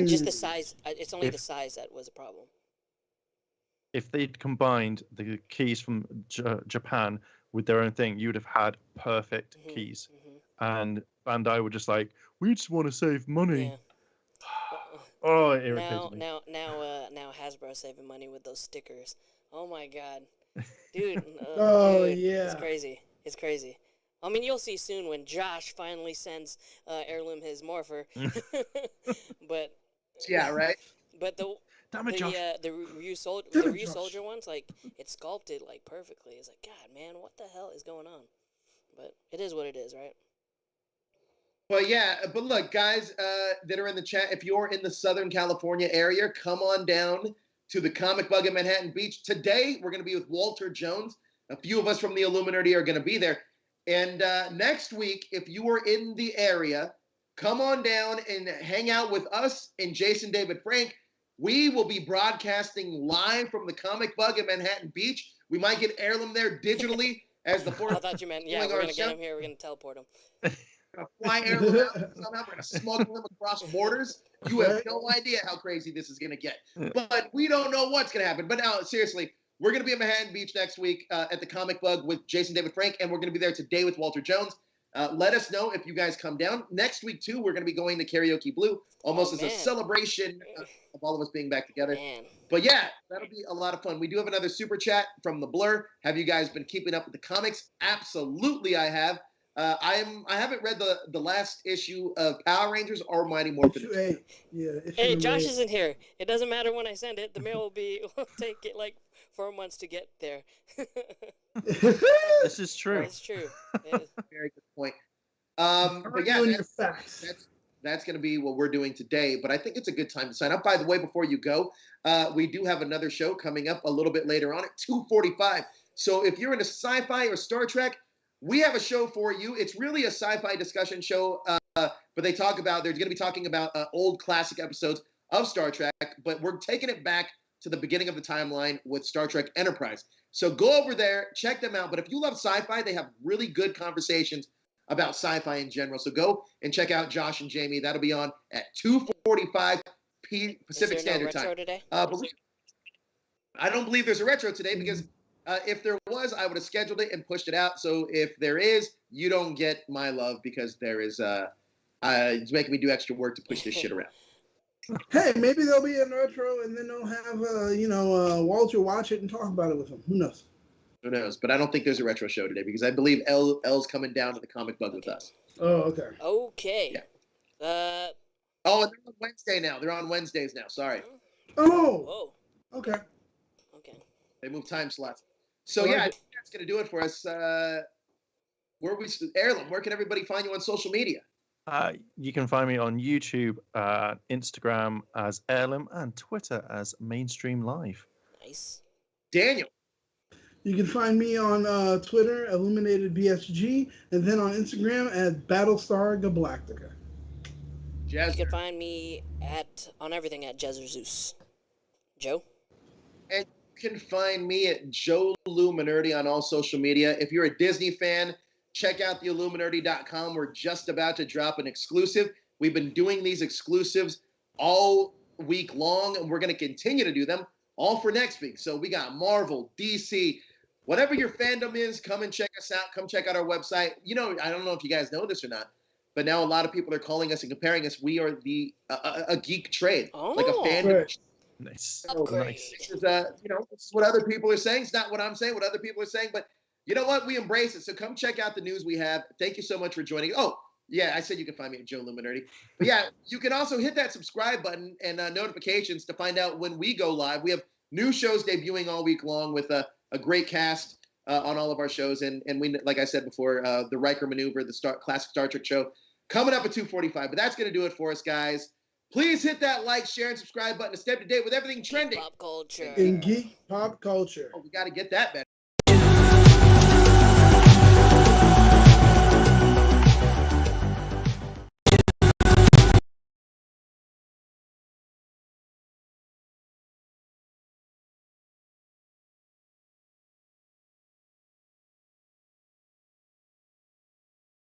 Just the size. It's only the size that was a problem. If they'd combined the keys from Japan with their own thing, you'd have had perfect keys. And Bandai were just like, we just want to save money. Yeah. Oh, it irritated me. Now Hasbro saving money with those stickers. Oh my god, dude. Dude, yeah. it's crazy. It's crazy. I mean, you'll see soon when Josh finally sends Heirloom his morpher. But Yeah, right. but the Ryu Soldier ones, like, it's sculpted like perfectly. It's like, God, man, what the hell is going on? But it is what it is, right? Well, yeah, but look, guys that are in the chat, if you're in the Southern California area, come on down to the Comic Bug at Manhattan Beach. Today, we're going to be with Walter Jones. A few of us from the Illuminerdi are going to be there. And next week, if you are in the area, come on down and hang out with us and Jason David Frank. We will be broadcasting live from the Comic Bug at Manhattan Beach. We might get Heirloom there digitally as the fourth. I thought you meant, yeah, we're going to get him here. We're going to teleport him. We're going to fly Heirloom out. Somehow we're going to smuggle him across borders. You have no idea how crazy this is going to get. But we don't know what's going to happen. But now, seriously, we're going to be at Manhattan Beach next week at the Comic Bug with Jason David Frank, and we're going to be there today with Walter Jones. Let us know if you guys come down. Next week, too, we're going to be going to Karaoke Blue, almost as a celebration of all of us being back together. Man. But yeah, that'll be a lot of fun. We do have another super chat from the Blur. Have you guys been keeping up with the comics? Absolutely, I have. I haven't read the last issue of Power Rangers or Mighty Morphin. Hey, Josh isn't here. It doesn't matter when I send it. The mail will take it like 4 months to get there. This is true. It's true. Very good point. But yeah, that's going to be what we're doing today. But I think it's a good time to sign up. By the way, before you go, we do have another show coming up a little bit later on at 2:45. So if you're into sci-fi or Star Trek, we have a show for you. It's really a sci-fi discussion show, but they're going to be talking about old classic episodes of Star Trek, but we're taking it back to the beginning of the timeline with Star Trek Enterprise. So go over there, check them out. But if you love sci-fi, they have really good conversations about sci-fi in general. So go and check out Josh and Jamie. That'll be on at 2:45 Pacific Standard Time. Today? I don't believe there's a retro today because if there was, I would have scheduled it and pushed it out. So if there is, you don't get my love because there is. It's making me do extra work to push this shit around. Hey, maybe there'll be a retro, and then they'll have Walter watch it and talk about it with him. Who knows? Who knows? But I don't think there's a retro show today because I believe L's coming down to the Comic Bug with us. Oh, okay. Okay. Yeah. And they're on Wednesday now. They're on Wednesdays now. Sorry. Oh. Whoa. Okay. They move time slots. So yeah, I think that's gonna do it for us. Heirloom, where can everybody find you on social media? You can find me on YouTube, Instagram as Heirloom, and Twitter as Mainstream Live. Nice. Daniel. You can find me on Twitter, IlluminatedBSG, and then on Instagram at Battlestar Galactica. You can find me on everything at Jezzer Joe? And you can find me at Joe Illuminerdi on all social media. If you're a Disney fan, check out the Illuminerdi.com. We're just about to drop an exclusive. We've been doing these exclusives all week long, and we're going to continue to do them all for next week. So we got Marvel, DC, whatever your fandom is, come and check us out. Come check out our website. I don't know if you guys know this or not, but now a lot of people are calling us and comparing us. We are a geek trade, like a fandom. Right. Nice. Nice. This is, this is what other people are saying. It's not what I'm saying, what other people are saying, but you know what? We embrace it. So come check out the news we have. Thank you so much for joining. Oh, yeah, I said you can find me at Joe Illuminerdi. But yeah, you can also hit that subscribe button and notifications to find out when we go live. We have new shows debuting all week long with a great cast on all of our shows. And we, like I said before, the Riker Maneuver, the classic Star Trek show, coming up at 2:45. But that's going to do it for us, guys. Please hit that like, share, and subscribe button to stay up to date with everything trending. Pop culture. In geek pop culture. Oh, we got to get that better.